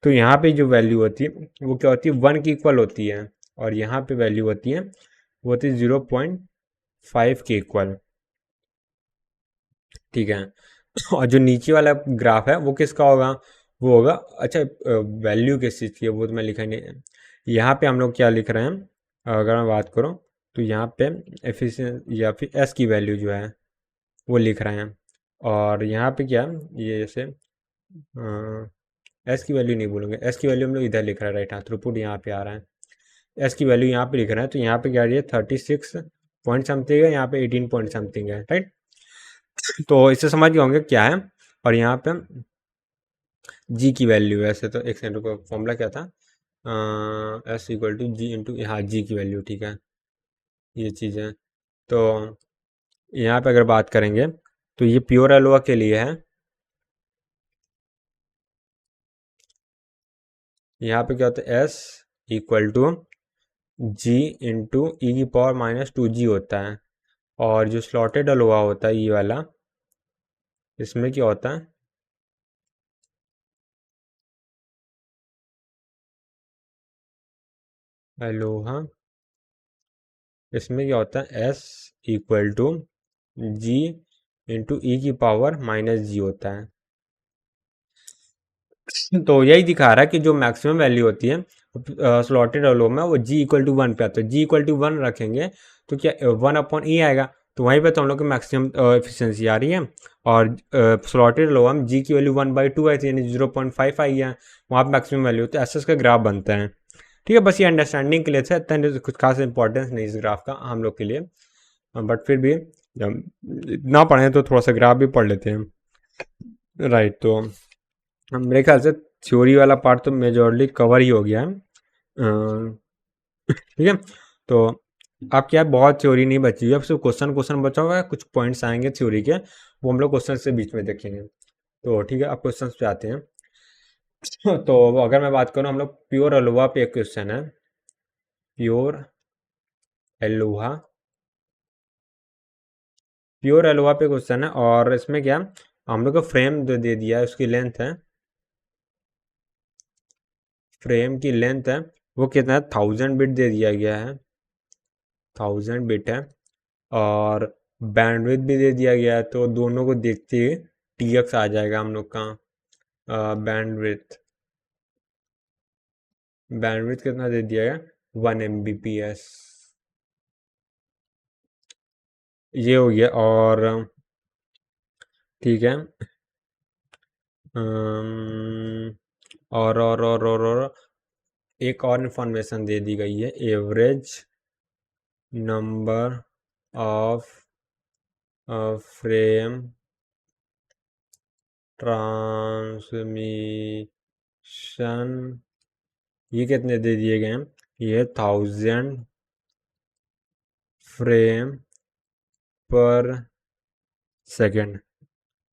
तो यहाँ पे जो वैल्यू होती है वो क्या होती है, 1 की इक्वल होती है। और यहाँ पे वैल्यू होती है वो होती है 0.5 के इक्वल, ठीक है। और जो नीचे वाला ग्राफ है वो किसका होगा, वो होगा, अच्छा, वैल्यू किस चीज़ की है वो तो मैं लिखा ही नहीं। यहाँ पे हम लोग क्या लिख रहे हैं, अगर मैं बात करूँ तो यहाँ पे एफिशिएंट या फिर एस की वैल्यू जो है वो लिख रहे हैं। और यहाँ पे क्या, ये जैसे एस की वैल्यू नहीं बोलेंगे, एस की वैल्यू हम लोग इधर लिख रहे हैं, राइट। हाँ, थ्रूपुट यहाँ पे आ रहा है, एस की वैल्यू यहाँ पे लिख रहे हैं, तो यहाँ पे क्या आ रही है, 36 पॉइंट समथिंग है, यहाँ पे 18 पॉइंट समथिंग है, राइट। तो इससे समझ गए होंगे क्या है। और यहाँ पे जी की वैल्यू है, ऐसे तो एक सेकंड को फॉर्मूला क्या था, S equal to G into, हाँ, जी की वैल्यू, ठीक है, ये चीज़ है। तो यहाँ पे अगर बात करेंगे तो ये प्योर एलोवा के लिए है, यहाँ पे क्या होता है, S equal to G into E की पावर -2g होता है। और जो स्लॉटेड अलोवा होता है ये वाला, इसमें क्या होता है, अलोहा, इसमें क्या होता है, S equal to G into E की पावर माइनस जी होता है। तो यही दिखा रहा है कि जो मैक्सिमम वैल्यू होती है स्लॉटेड अलो में, वो जी इक्वल टू वन पे आता है। जी इक्वल टू वन रखेंगे तो क्या वन अपॉन ई आएगा, तो वहीं पे तो हम लोग की मैक्सिमम एफिशिएंसी आ रही है। और स्लॉटेड अलो हम जी की वैल्यू वन बाई टू आई थी, यानी 0.5 आई है, वहाँ पर मैक्सिमम वैल्यू, तो ऐसे इसका ग्राफ बनता है। ठीक है, बस ये अंडरस्टैंडिंग के लिए था, इतना कुछ खास इंपॉर्टेंस नहीं इस ग्राफ का हम लोग के लिए, बट फिर भी जब ना पढ़ें तो थोड़ा सा ग्राफ भी पढ़ लेते हैं, राइट। तो मेरे ख्याल से थ्योरी वाला पार्ट तो मेजॉरली कवर ही हो गया है। ठीक है, तो अब क्या है, बहुत थ्योरी नहीं बची हुई, अब सिर्फ क्वेश्चन क्वेश्चन बचा हुआ है, कुछ पॉइंट्स आएंगे थ्योरी के, वो हम लोग क्वेश्चन से बीच में देखेंगे। तो ठीक है, अब क्वेश्चन पे आते हैं। तो अगर मैं बात करूँ, हम लोग प्योर अलोहा पे एक क्वेश्चन है, प्योर अलोहा, प्योर अलोहा पे क्वेश्चन है, और इसमें क्या हम लोग को फ्रेम दे दिया है, उसकी लेंथ है, फ्रेम की लेंथ है वो कितना है, 1000 बिट दे दिया गया है, 1000 बिट है, और बैंडविड्थ भी दे दिया गया है। तो दोनों को देखते हुए टी एक्स आ जाएगा हम लोग का, बैंडविड्थ, बैंडविड्थ कितना दे दिया है, 1 Mbps, ये हो गया। और ठीक है, और एक और इन्फॉर्मेशन दे दी गई है, average number of frame transmission, ये कितने दे दिए गए हैं, ये 1000 फ्रेम पर सेकेंड,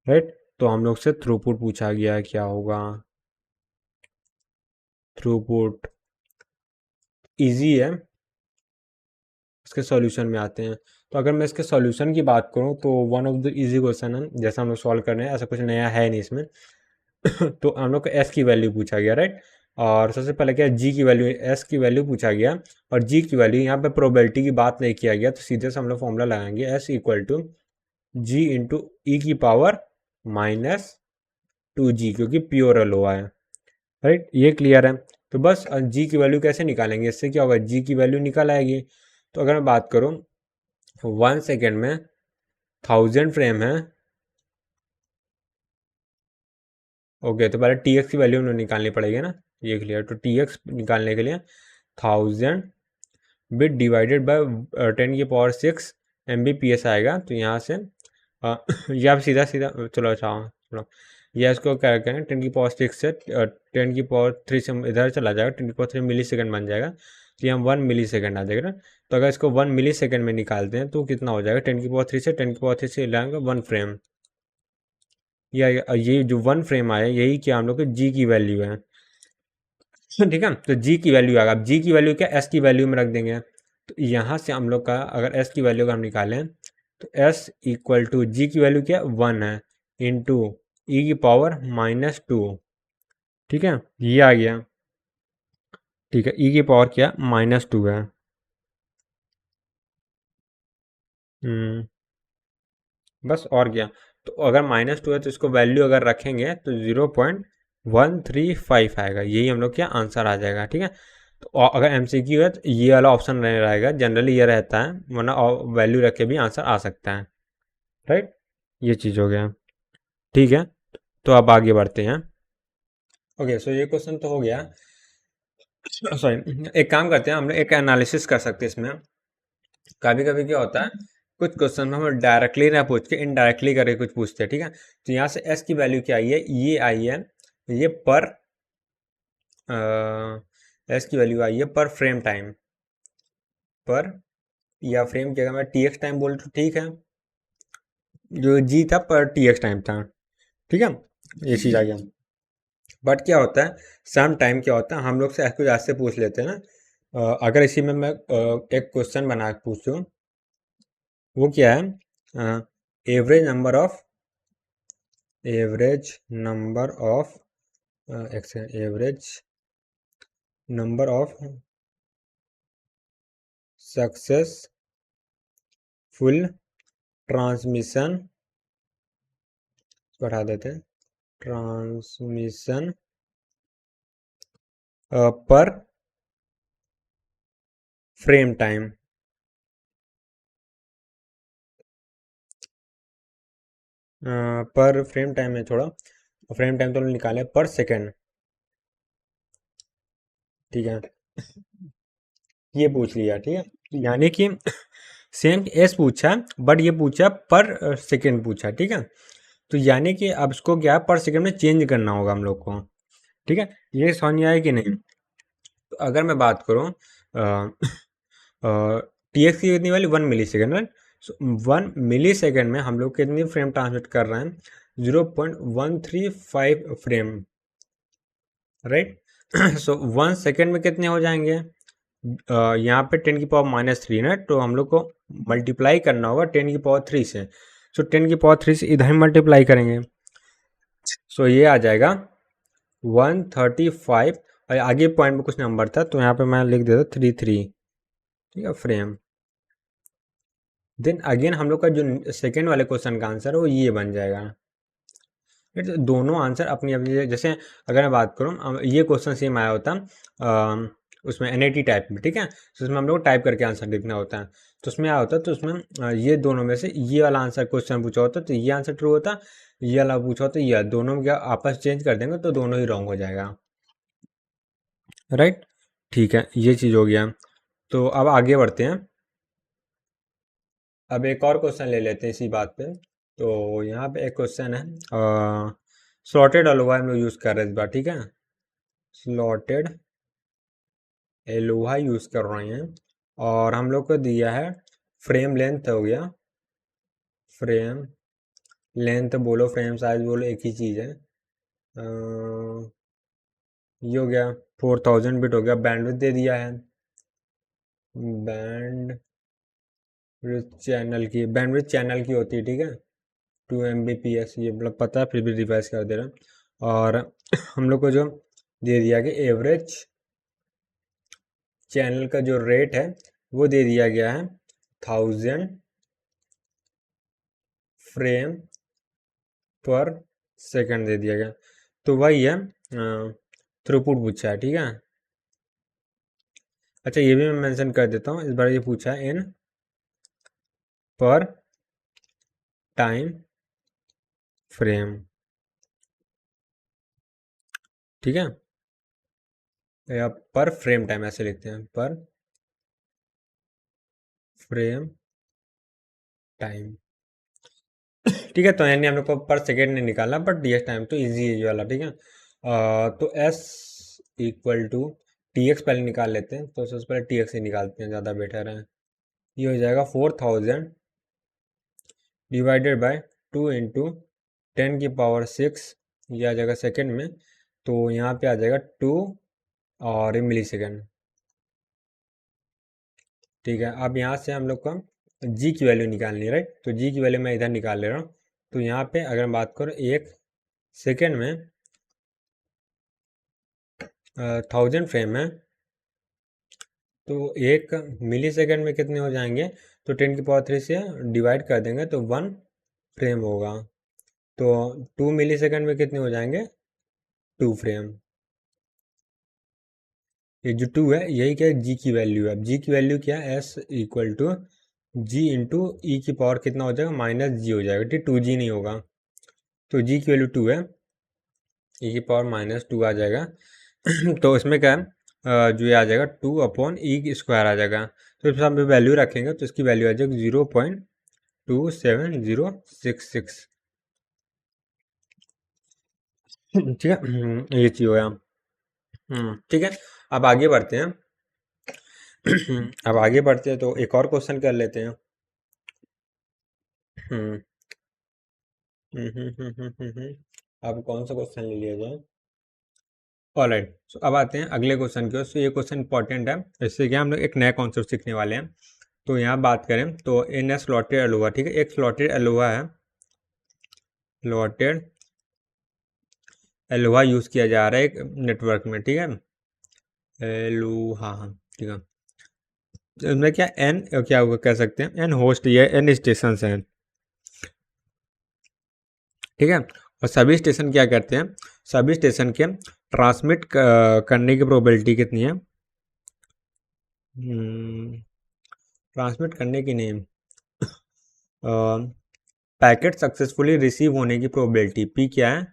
राइट। तो हम लोग से थ्रूपुट पूछा गया है, क्या होगा थ्रूपुट, इजी है। इसके सॉल्यूशन में आते हैं, तो अगर मैं इसके सॉल्यूशन की बात करूं तो one of the easy question है, जैसा हम लोग सॉल्व कर रहे हैं, ऐसा कुछ नया है नहीं इसमें। तो हम लोग को एस की वैल्यू पूछा गया, राइट। और सबसे पहले क्या, जी की वैल्यू, एस की वैल्यू पूछा गया, और जी की वैल्यू, यहाँ पे प्रोबेबिलिटी की बात नहीं किया गया, तो सीधे से हम लोग फॉर्मूला लगाएंगे, S equal to G into E की पावर -2g, क्योंकि प्योर अलोहा है, राइट, ये क्लियर है। तो बस जी की वैल्यू कैसे निकालेंगे, इससे क्या होगा, जी की वैल्यू निकल आएगी। तो अगर मैं बात करूँ 1 सेकेंड में 1000 फ्रेम है, ओके, तो पहले टी एक्स की वैल्यू निकालनी पड़ेगी ना, ये क्लियर। तो टी एक्स निकालने के लिए 1000 बिट डिवाइडेड बाय 10 की पावर 6 Mbps आएगा। तो यहाँ से ये आप सीधा सीधा, चलो अच्छा चलो, ये इसको क्या करें, 10 की पावर 6 से 10 की पावर 3 से इधर चला जाएगा, 10 की पावर 3 मिली सेकेंड बन जाएगा, तो यहाँ 1 मिली सेकेंड आ जाएगा ना। तो अगर इसको 1 मिली सेकेंड में निकालते हैं तो कितना हो जाएगा, 10 की पावर 3 से 10 की पावर 3 से लाएंगे 1 फ्रेम, या ये जो 1 फ्रेम आया, यही क्या हम लोग के जी की वैल्यू है। ठीक है, तो जी की वैल्यू आएगा, अब जी की वैल्यू क्या, एस की वैल्यू में रख देंगे। तो यहाँ से हम लोग का अगर एस की वैल्यू का हम निकालें, तो एस इक्वल टू जी की वैल्यू क्या 1 है, इंटू ई की पावर -2, ठीक है, ये आ गया। ठीक है, ई की पावर क्या -2 है। बस, और क्या। तो अगर -2 है तो इसको वैल्यू अगर रखेंगे तो 0.135 आएगा, यही हम लोग क्या आंसर आ जाएगा। ठीक है, तो अगर एमसीक्यू है तो ये वाला ऑप्शन नहीं रहेगा, जनरली ये रहता है, वरना वैल्यू रख के भी आंसर आ सकता है, राइट। ये चीज़ हो गया, ठीक है। तो अब आगे बढ़ते हैं। ओके, सो ये क्वेश्चन तो हो गया। सॉरी, एक काम करते हैं, हम लोग एक एनालिसिस कर सकते हैं इसमें। कभी कभी क्या होता है, कुछ क्वेश्चन में हम डायरेक्टली ना पूछ के इनडायरेक्टली करके कुछ पूछते हैं, ठीक है। तो यहाँ से एस की वैल्यू क्या आई है, ये आई है, ये पर एस की वैल्यू आई है पर फ्रेम टाइम, पर, या फ्रेम की अगर मैं टी एक्स टाइम बोल तो ठीक है, जो जी था पर टी एक्स टाइम था, ठीक है, ये चीज़ आ गया। बट क्या होता है, सम टाइम क्या होता है, हम लोग से कुछ ऐसे पूछ लेते हैं ना, अगर इसी में मैं एक क्वेश्चन बना के पूछूं, वो क्या है, average number of average number of average number of successful transmission बढ़ा देते हैं, ट्रांसमिशन पर फ्रेम टाइम, पर फ्रेम टाइम में छोड़ा, फ्रेम टाइम तो निकाले पर सेकेंड, ठीक है, ये पूछ लिया, ठीक है, यानी कि सेम एस पूछा बट ये पूछा पर सेकेंड पूछा, ठीक है, तो यानी कि अब इसको क्या पर सेकेंड में चेंज करना होगा हम लोग को, ठीक है, ये समझ में आया कि नहीं। तो अगर मैं बात करूँ टी एक्स की कितनी वाली 1 मिली सेकेंड, राइट, सो 1 मिली सेकेंड में हम लोग कितनी फ्रेम ट्रांसमिट कर रहे हैं, 0.135 फ्रेम, राइट, सो 1 सेकेंड में कितने हो जाएंगे, यहाँ पे 10⁻³ ना, तो हम लोग को मल्टीप्लाई करना होगा 10⁻³ से, सो 10⁻³ से इधर मल्टीप्लाई करेंगे, सो ये आ जाएगा 135, और आगे पॉइंट में कुछ नंबर था तो यहाँ पे मैं लिख देता 33, ठीक है, फ्रेम। देन अगेन हम लोग का जो सेकेंड वाले क्वेश्चन का आंसर है वो ये बन जाएगा, दोनों आंसर अपनी अपनी, जैसे अगर मैं बात करूँ ये क्वेश्चन सेम आया होता उसमें NAT टाइप में, ठीक है, तो उसमें हम लोग टाइप करके आंसर लिखना होता है, तो उसमें क्या होता है, तो उसमें ये दोनों में से ये वाला आंसर क्वेश्चन पूछा होता तो ये आंसर ट्रू होता, ये वाला पूछा होता ये, दोनों में क्या आपस चेंज कर देंगे तो दोनों ही रॉन्ग हो जाएगा, राइट, ठीक है, ये चीज़ हो गया। तो अब आगे बढ़ते हैं, अब एक और क्वेश्चन ले लेते हैं इसी बात पे। तो यहाँ पे एक क्वेश्चन है, स्लॉटेड एलोहा हम लोग यूज़ कर रहे हैं इस बार, ठीक है, स्लॉटेड एलोहा यूज़ कर रहे हैं, और हम लोग को दिया है फ्रेम लेंथ हो गया, फ्रेम लेंथ बोलो फ्रेम साइज बोलो एक ही चीज़ है, ये हो गया 4000 बिट हो गया, बैंडविड्थ दे दिया है, बैंडविड्थ चैनल की होती है, ठीक है, 2 Mbps, ये मतलब पता है फिर भी रिवाइज कर दे रहा हूँ, और हम लोग को जो दे दिया कि एवरेज चैनल का जो रेट है वो दे दिया गया है 1000 फ्रेम पर सेकंड दे दिया गया, तो वही है थ्रूपुट पूछा है, ठीक है। अच्छा ये भी मैं मेंशन कर देता हूँ, इस बार ये पूछा है इन पर टाइम फ्रेम, ठीक है, या पर फ्रेम टाइम ऐसे लिखते हैं, पर फ्रेम टाइम, ठीक है, तो यानी हम लोग को पर सेकेंड नहीं निकालना बट ds टाइम तो इजी है ये वाला, ठीक है, तो s इक्वल टू tx पहले निकाल लेते हैं, तो सबसे पहले tx ही निकालते हैं, ज़्यादा बेटर है, ये हो जाएगा 4000 डिवाइडेड बाय 2 इंटू 10⁻⁶, ये आ जाएगा सेकेंड में, तो यहाँ पे आ जाएगा 2 और मिली सेकेंड, ठीक है। अब यहाँ से हम लोग को g की वैल्यू निकालनी है, राइट, तो g की वैल्यू मैं इधर निकाल ले रहा हूँ, तो यहाँ पे अगर बात करो एक सेकेंड में 1000 फ्रेम है, तो 1 मिली सेकेंड में कितने हो जाएंगे, तो 10⁻³ से डिवाइड कर देंगे तो 1 फ्रेम होगा, तो 2 मिली सेकेंड में कितने हो जाएंगे, 2 फ्रेम, ये जो 2 है यही क्या है जी की वैल्यू है, अब जी की वैल्यू क्या है, s equal to G into E की पावर कितना हो जाएगा, -g हो जाएगा, ठीक, 2g नहीं होगा, तो g की वैल्यू 2 है, ई की पावर -2 आ जाएगा तो इसमें क्या है, जो ये आ जाएगा 2/e² आ जाएगा, तो इस हम वैल्यू रखेंगे तो इसकी वैल्यू आ जाएगी 0.2706, ठीक है, ये चीज़ हो गया, ठीक है, अब आगे बढ़ते हैं अब आगे बढ़ते हैं तो एक और क्वेश्चन कर लेते हैं, हम्म अब कौन सा क्वेश्चन ले लिया जाए, ऑलराइट, सो अब आते हैं अगले क्वेश्चन की ओर, सो ये क्वेश्चन इंपॉर्टेंट है, इससे क्या हम लोग एक नया कॉन्सेप्ट सीखने वाले हैं, तो यहाँ बात करें तो इन स्लॉटेड एलोहा, ठीक है, एक स्लॉटेड एलोहा है, स्लॉटेड एलोहा यूज़ किया जा रहा है एक नेटवर्क में, ठीक है। एलोहा, हाँ ठीक है। तो इसमें क्या एन क्या हुआ कह सकते हैं, एन होस्ट या एन स्टेशन हैं, ठीक है। और सभी स्टेशन क्या करते हैं, सभी स्टेशन के ट्रांसमिट करने की प्रोबेबिलिटी कितनी है, ट्रांसमिट करने की नहीं, पैकेट सक्सेसफुली रिसीव होने की प्रोबेबिलिटी पी क्या है,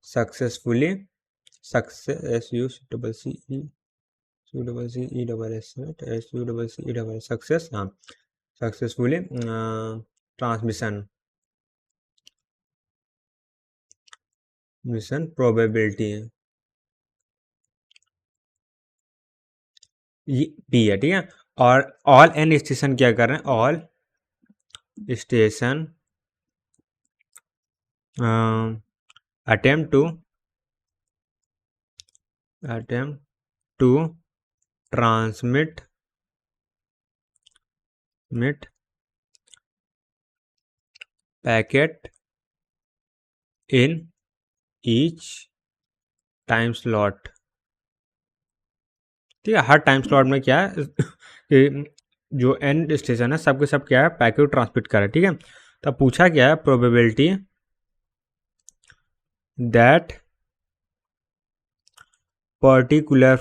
successfully, success S U double C E C double C E double S S U double C E double success, हाँ सक्सेसफुली ट्रांसमिशन मिशन प्रोबेबिलिटी है, ये पी है, ठीक है। और ऑल एन स्टेशन क्या कर रहे हैं, all station attempt to transmit packet in each time slot, ठीक है। हर टाइम स्लॉट में क्या है कि जो एंड स्टेशन है सबके सब क्या है, पैकेट ट्रांसमिट कर रहा है, ठीक है। तब पूछा क्या है, probability that particular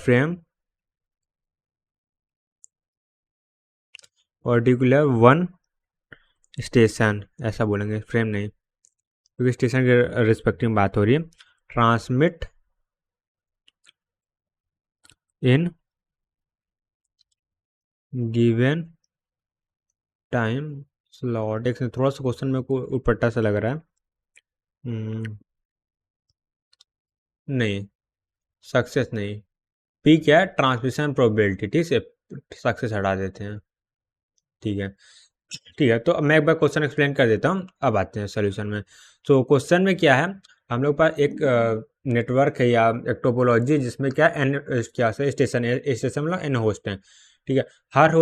one station, ऐसा बोलेंगे फ्रेम नहीं, क्योंकि स्टेशन के रिस्पेक्टिव बात हो रही है, transmit in given time slot. एक थोड़ा सा क्वेश्चन मेरे को उटपट्टा सा लग रहा है, नहीं सक्सेस नहीं, पी क्या है, ट्रांसमिशन प्रोबेबिलिटी, ठीक है, सक्सेस हटा देते हैं, ठीक है। ठीक है, तो अब मैं एक बार क्वेश्चन एक्सप्लेन कर देता हूँ, अब आते हैं सोल्यूशन में। तो क्वेश्चन में क्या है, हम लोग पास एक नेटवर्क है या एक टोपोलॉजी जिसमें क्या एन क्या से स्टेशन है, स्टेशन मतलब एन होस्ट है, ठीक है। हर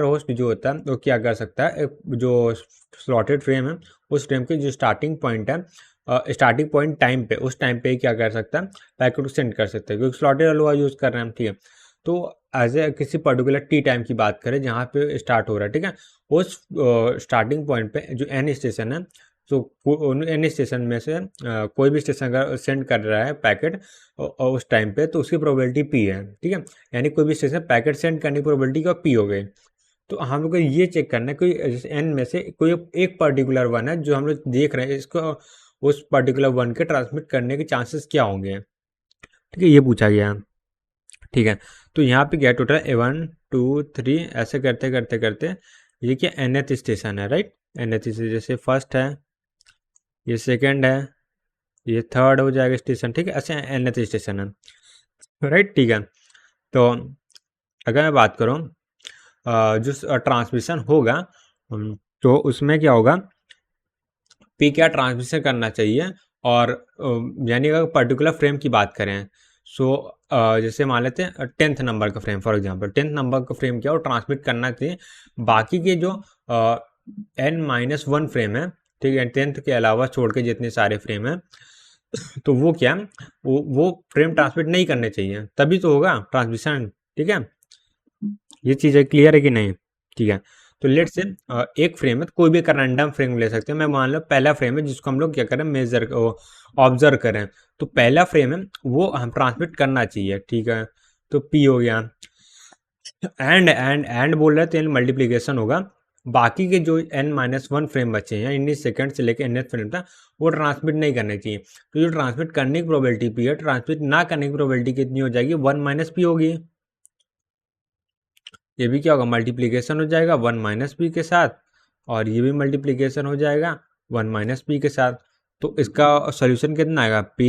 होस्ट जो होता है वो क्या कर सकता है, एक जो स्लॉटेड फ्रेम है उस फ्रेम की जो स्टार्टिंग पॉइंट है, स्टार्टिंग पॉइंट टाइम पे, उस टाइम पे ही क्या कर सकता है, पैकेट को सेंड कर सकता है, क्योंकि स्लॉटेड अलोहा यूज़ कर रहे हैं हम, ठीक है। तो एज ए किसी पर्टिकुलर टी टाइम की बात करें जहाँ पे स्टार्ट हो रहा है, ठीक है, उस स्टार्टिंग पॉइंट पे जो एन स्टेशन है, तो एन स्टेशन में से कोई भी स्टेशन अगर सेंड कर रहा है पैकेट उस टाइम पे, तो उसकी प्रोबेबिलिटी पी है, ठीक है। यानी कोई भी स्टेशन पैकेट सेंड करने की प्रोबेबिलिटी का पी हो गई। तो हम लोग को ये चेक करना है कोई एन में से कोई एक पर्टिकुलर वन है जो हम लोग देख रहे हैं, इसको उस पर्टिकुलर वन के ट्रांसमिट करने के चांसेस क्या होंगे, ठीक है, ये पूछा गया, ठीक है। तो यहाँ पे क्या टोटल 1 2 3 ऐसे करते करते करते ये क्या nth स्टेशन है, राइट, nth स्टेशन, जैसे फर्स्ट है, ये सेकंड है, ये थर्ड हो जाएगा स्टेशन, ठीक है, ऐसे nth स्टेशन है, राइट, ठीक है। तो अगर मैं बात करूँ जो ट्रांसमिशन होगा, तो उसमें क्या होगा, पी क्या ट्रांसमिशन करना चाहिए, और यानी अगर पर्टिकुलर फ्रेम की बात करें, सो जैसे मान लेते हैं 10th नंबर का frame, for example 10th number का फ्रेम क्या वो ट्रांसमिट करना चाहिए, बाकी के जो n-1 फ्रेम है, ठीक है, 10th के अलावा छोड़ के जितने सारे फ्रेम हैं तो वो क्या, वो फ्रेम ट्रांसमिट नहीं करने चाहिए, तभी तो होगा ट्रांसमिशन, ठीक है। ये चीज़ें क्लियर है कि नहीं, ठीक है। तो लेट से एक फ्रेम है, तो कोई भी एक रैंडम फ्रेम ले सकते हैं, मैं मान लो पहला फ्रेम है जिसको हम लोग क्या करें, मेजर ऑब्जर्व करें, तो पहला फ्रेम है वो हम ट्रांसमिट करना चाहिए, ठीक है। तो पी हो गया, एंड बोल रहे थे मल्टीप्लीकेशन होगा, बाकी के जो n-1 फ्रेम बचे हैं इन्हीं सेकंड से लेकर nth फ्रेम तक वो ट्रांसमिट नहीं करने चाहिए। तो जो ट्रांसमिट करने की प्रोबेबिलिटी पी है, ट्रांसमिट ना करने की प्रोबेबिलिटी कितनी हो जाएगी, 1 - पी होगी। ये भी क्या होगा, मल्टीप्लीकेशन हो जाएगा 1 - पी के साथ, और ये भी मल्टीप्लीकेशन हो जाएगा 1 - पी के साथ। तो इसका सोल्यूशन कितना आएगा, p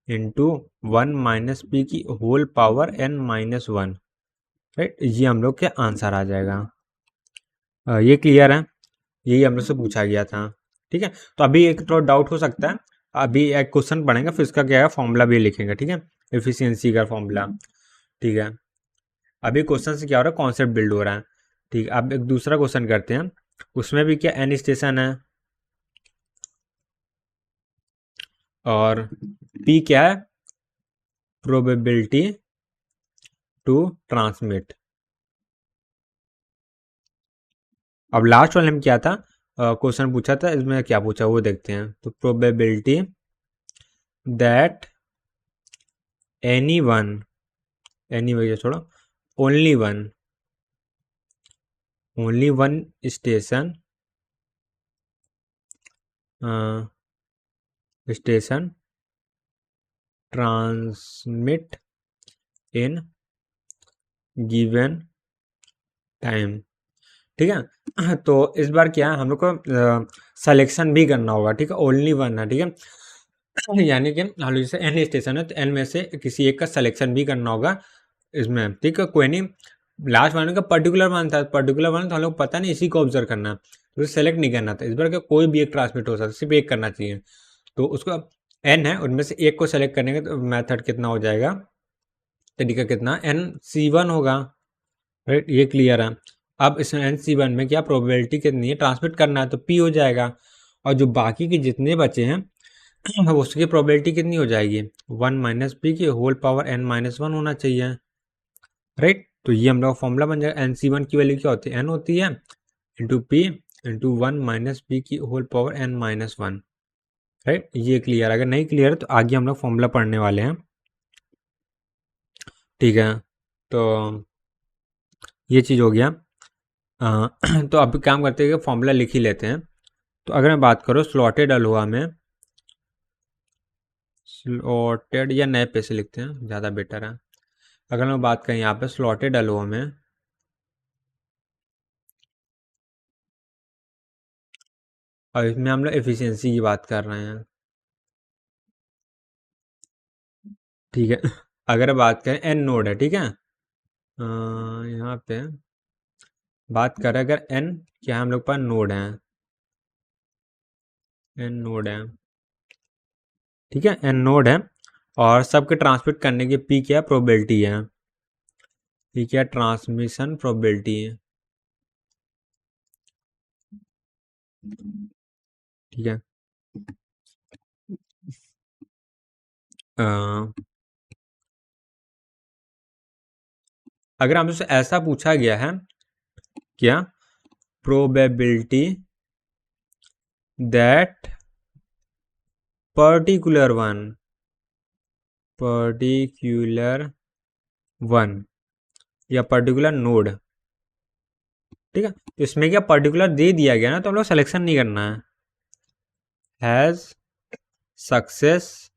इंटू 1 - पी की होल पावर n-1, राइट, ये हम लोग के आंसर आ जाएगा। ये क्लियर है, यही हम लोग से पूछा गया था, ठीक है। तो अभी एक थोड़ा डाउट हो सकता है, अभी एक क्वेश्चन पढ़ेंगे फिर इसका क्या है फॉर्मूला भी लिखेंगे, ठीक है, एफिशिएंसी का फॉर्मूला, ठीक है। अभी क्वेश्चन से क्या हो रहा है, कॉन्सेप्ट बिल्ड हो रहा है, ठीक है। अब एक दूसरा क्वेश्चन करते हैं, उसमें भी क्या एन स्टेशन है, और पी क्या है, प्रोबेबिलिटी टू ट्रांसमिट। अब लास्ट वाले में क्या था, क्वेश्चन पूछा था, इसमें क्या पूछा वो देखते हैं। तो probability that any one, any वजह छोड़ो, only one station transmit in given time. ठीक है। तो इस बार क्या है, हम लोग को सिलेक्शन भी करना होगा। ठीक है, ओनली वन है। ठीक है, यानी कि हम लोग जैसे एन स्टेशन है तो एन में से किसी एक का सिलेक्शन भी करना होगा इसमें। ठीक है, कोई नहीं, लास्ट वन का पर्टिकुलर वन था, पर्टिकुलर वन तो हम लोग पता नहीं, इसी को ऑब्जर्व करना है, तो सेलेक्ट नहीं करना था। इस बार क्या कोई भी एक ट्रांसमिट हो सकता है, सिर्फ एक करना चाहिए। तो उसको एन है, उनमें से एक को सेलेक्ट करने का तो मेथड कितना हो जाएगा, तरीका कितना, एन सी वन होगा। राइट, ये क्लियर है। अब इसमें एन सी वन में क्या प्रोबेबिलिटी कितनी है, ट्रांसमिट करना है, तो पी हो जाएगा। और जो बाकी के जितने बचे हैं अब उसकी प्रोबेबिलिटी कितनी हो जाएगी, वन माइनस पी की whole power N minus one होना चाहिए। राइट, तो ये हम लोग फॉर्मूला बन जाएगा। एन सी वन की वैल्यू क्या होती है, एन होती है into P into one minus P की whole power N minus one. Right, ये क्लियर। अगर नहीं क्लियर है तो आगे हम लोग फॉर्मूला पढ़ने वाले हैं। ठीक है, तो ये चीज़ हो गया। तो अब काम करते हैं कि फॉर्मूला लिख ही लेते हैं। तो अगर मैं बात करूँ स्लॉटेड अलोहा में, स्लॉटेड या नए पैसे लिखते हैं ज़्यादा बेटर है। अगर मैं बात करें यहाँ पे स्लॉटेड अलोहा में, और इसमें हम लोग एफिशिएंसी की बात कर रहे हैं। ठीक है, अगर बात करें एन नोड है, ठीक है, यहाँ पे बात करें अगर एन क्या हम लोग पास नोड है, एन नोड है। ठीक है, एन नोड है और सबके ट्रांसमिट करने की पी क्या प्रोबेबिलिटी है, पी क्या ट्रांसमिशन प्रोबेबिलिटी है। ठीक है, अगर हमसे ऐसा पूछा गया है क्या, प्रोबेबिलिटी दैट पर्टिकुलर वन या पर्टिकुलर नोड। ठीक है, तो इसमें क्या पर्टिकुलर दे दिया गया ना, तो हम लोग सिलेक्शन नहीं करना है। Has success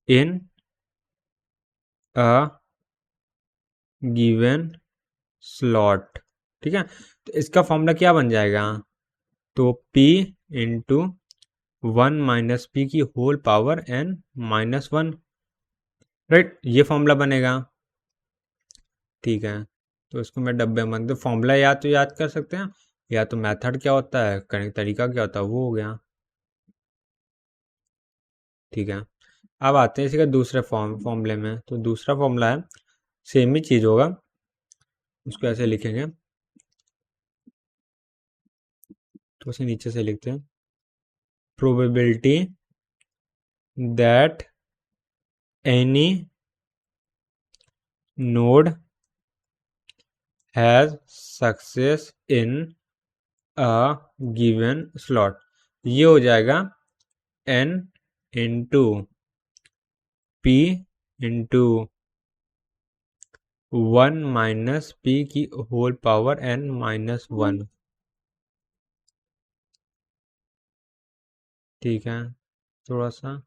in a given slot. ठीक है, तो इसका फॉर्मूला क्या बन जाएगा, तो P into one minus P की whole power n minus one. Right, ये फॉर्मूला बनेगा। ठीक है, तो इसको मैं डब्बे में, तो फॉर्मूला या तो याद कर सकते हैं, या तो मेथड क्या होता है, करने का तरीका क्या होता है, वो हो गया। ठीक है, अब आते हैं इसी का दूसरे फॉर्मूले में। तो दूसरा फॉर्मूला है, सेम ही चीज़ होगा, उसको ऐसे लिखेंगे, तो उसे नीचे से लिखते हैं, probability that any node has success in a given slot. ये हो जाएगा n into P into one minus P की whole power n minus one. ठीक है, थोड़ा सा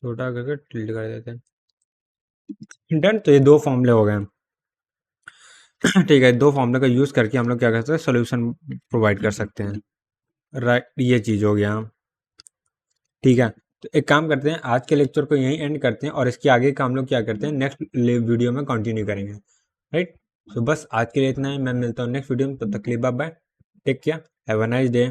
छोटा करके टिल्ड कर देते हैं। डन, तो ये दो फॉर्मूले हो गए। ठीक है, दो फॉर्मूले का यूज़ करके हम लोग क्या कर सकते हैं, सोल्यूशन प्रोवाइड कर सकते हैं। राइट, ये चीज़ हो गया। ठीक है, तो एक काम करते हैं, आज के लेक्चर को यहीं एंड करते हैं और इसके आगे का हम लोग क्या करते हैं, नेक्स्ट वीडियो में कंटिन्यू करेंगे। राइट, तो बस आज के लिए इतना ही, मैं मिलता हूँ नेक्स्ट वीडियो में, तब तक के लिए bye bye, take care, have a nice day.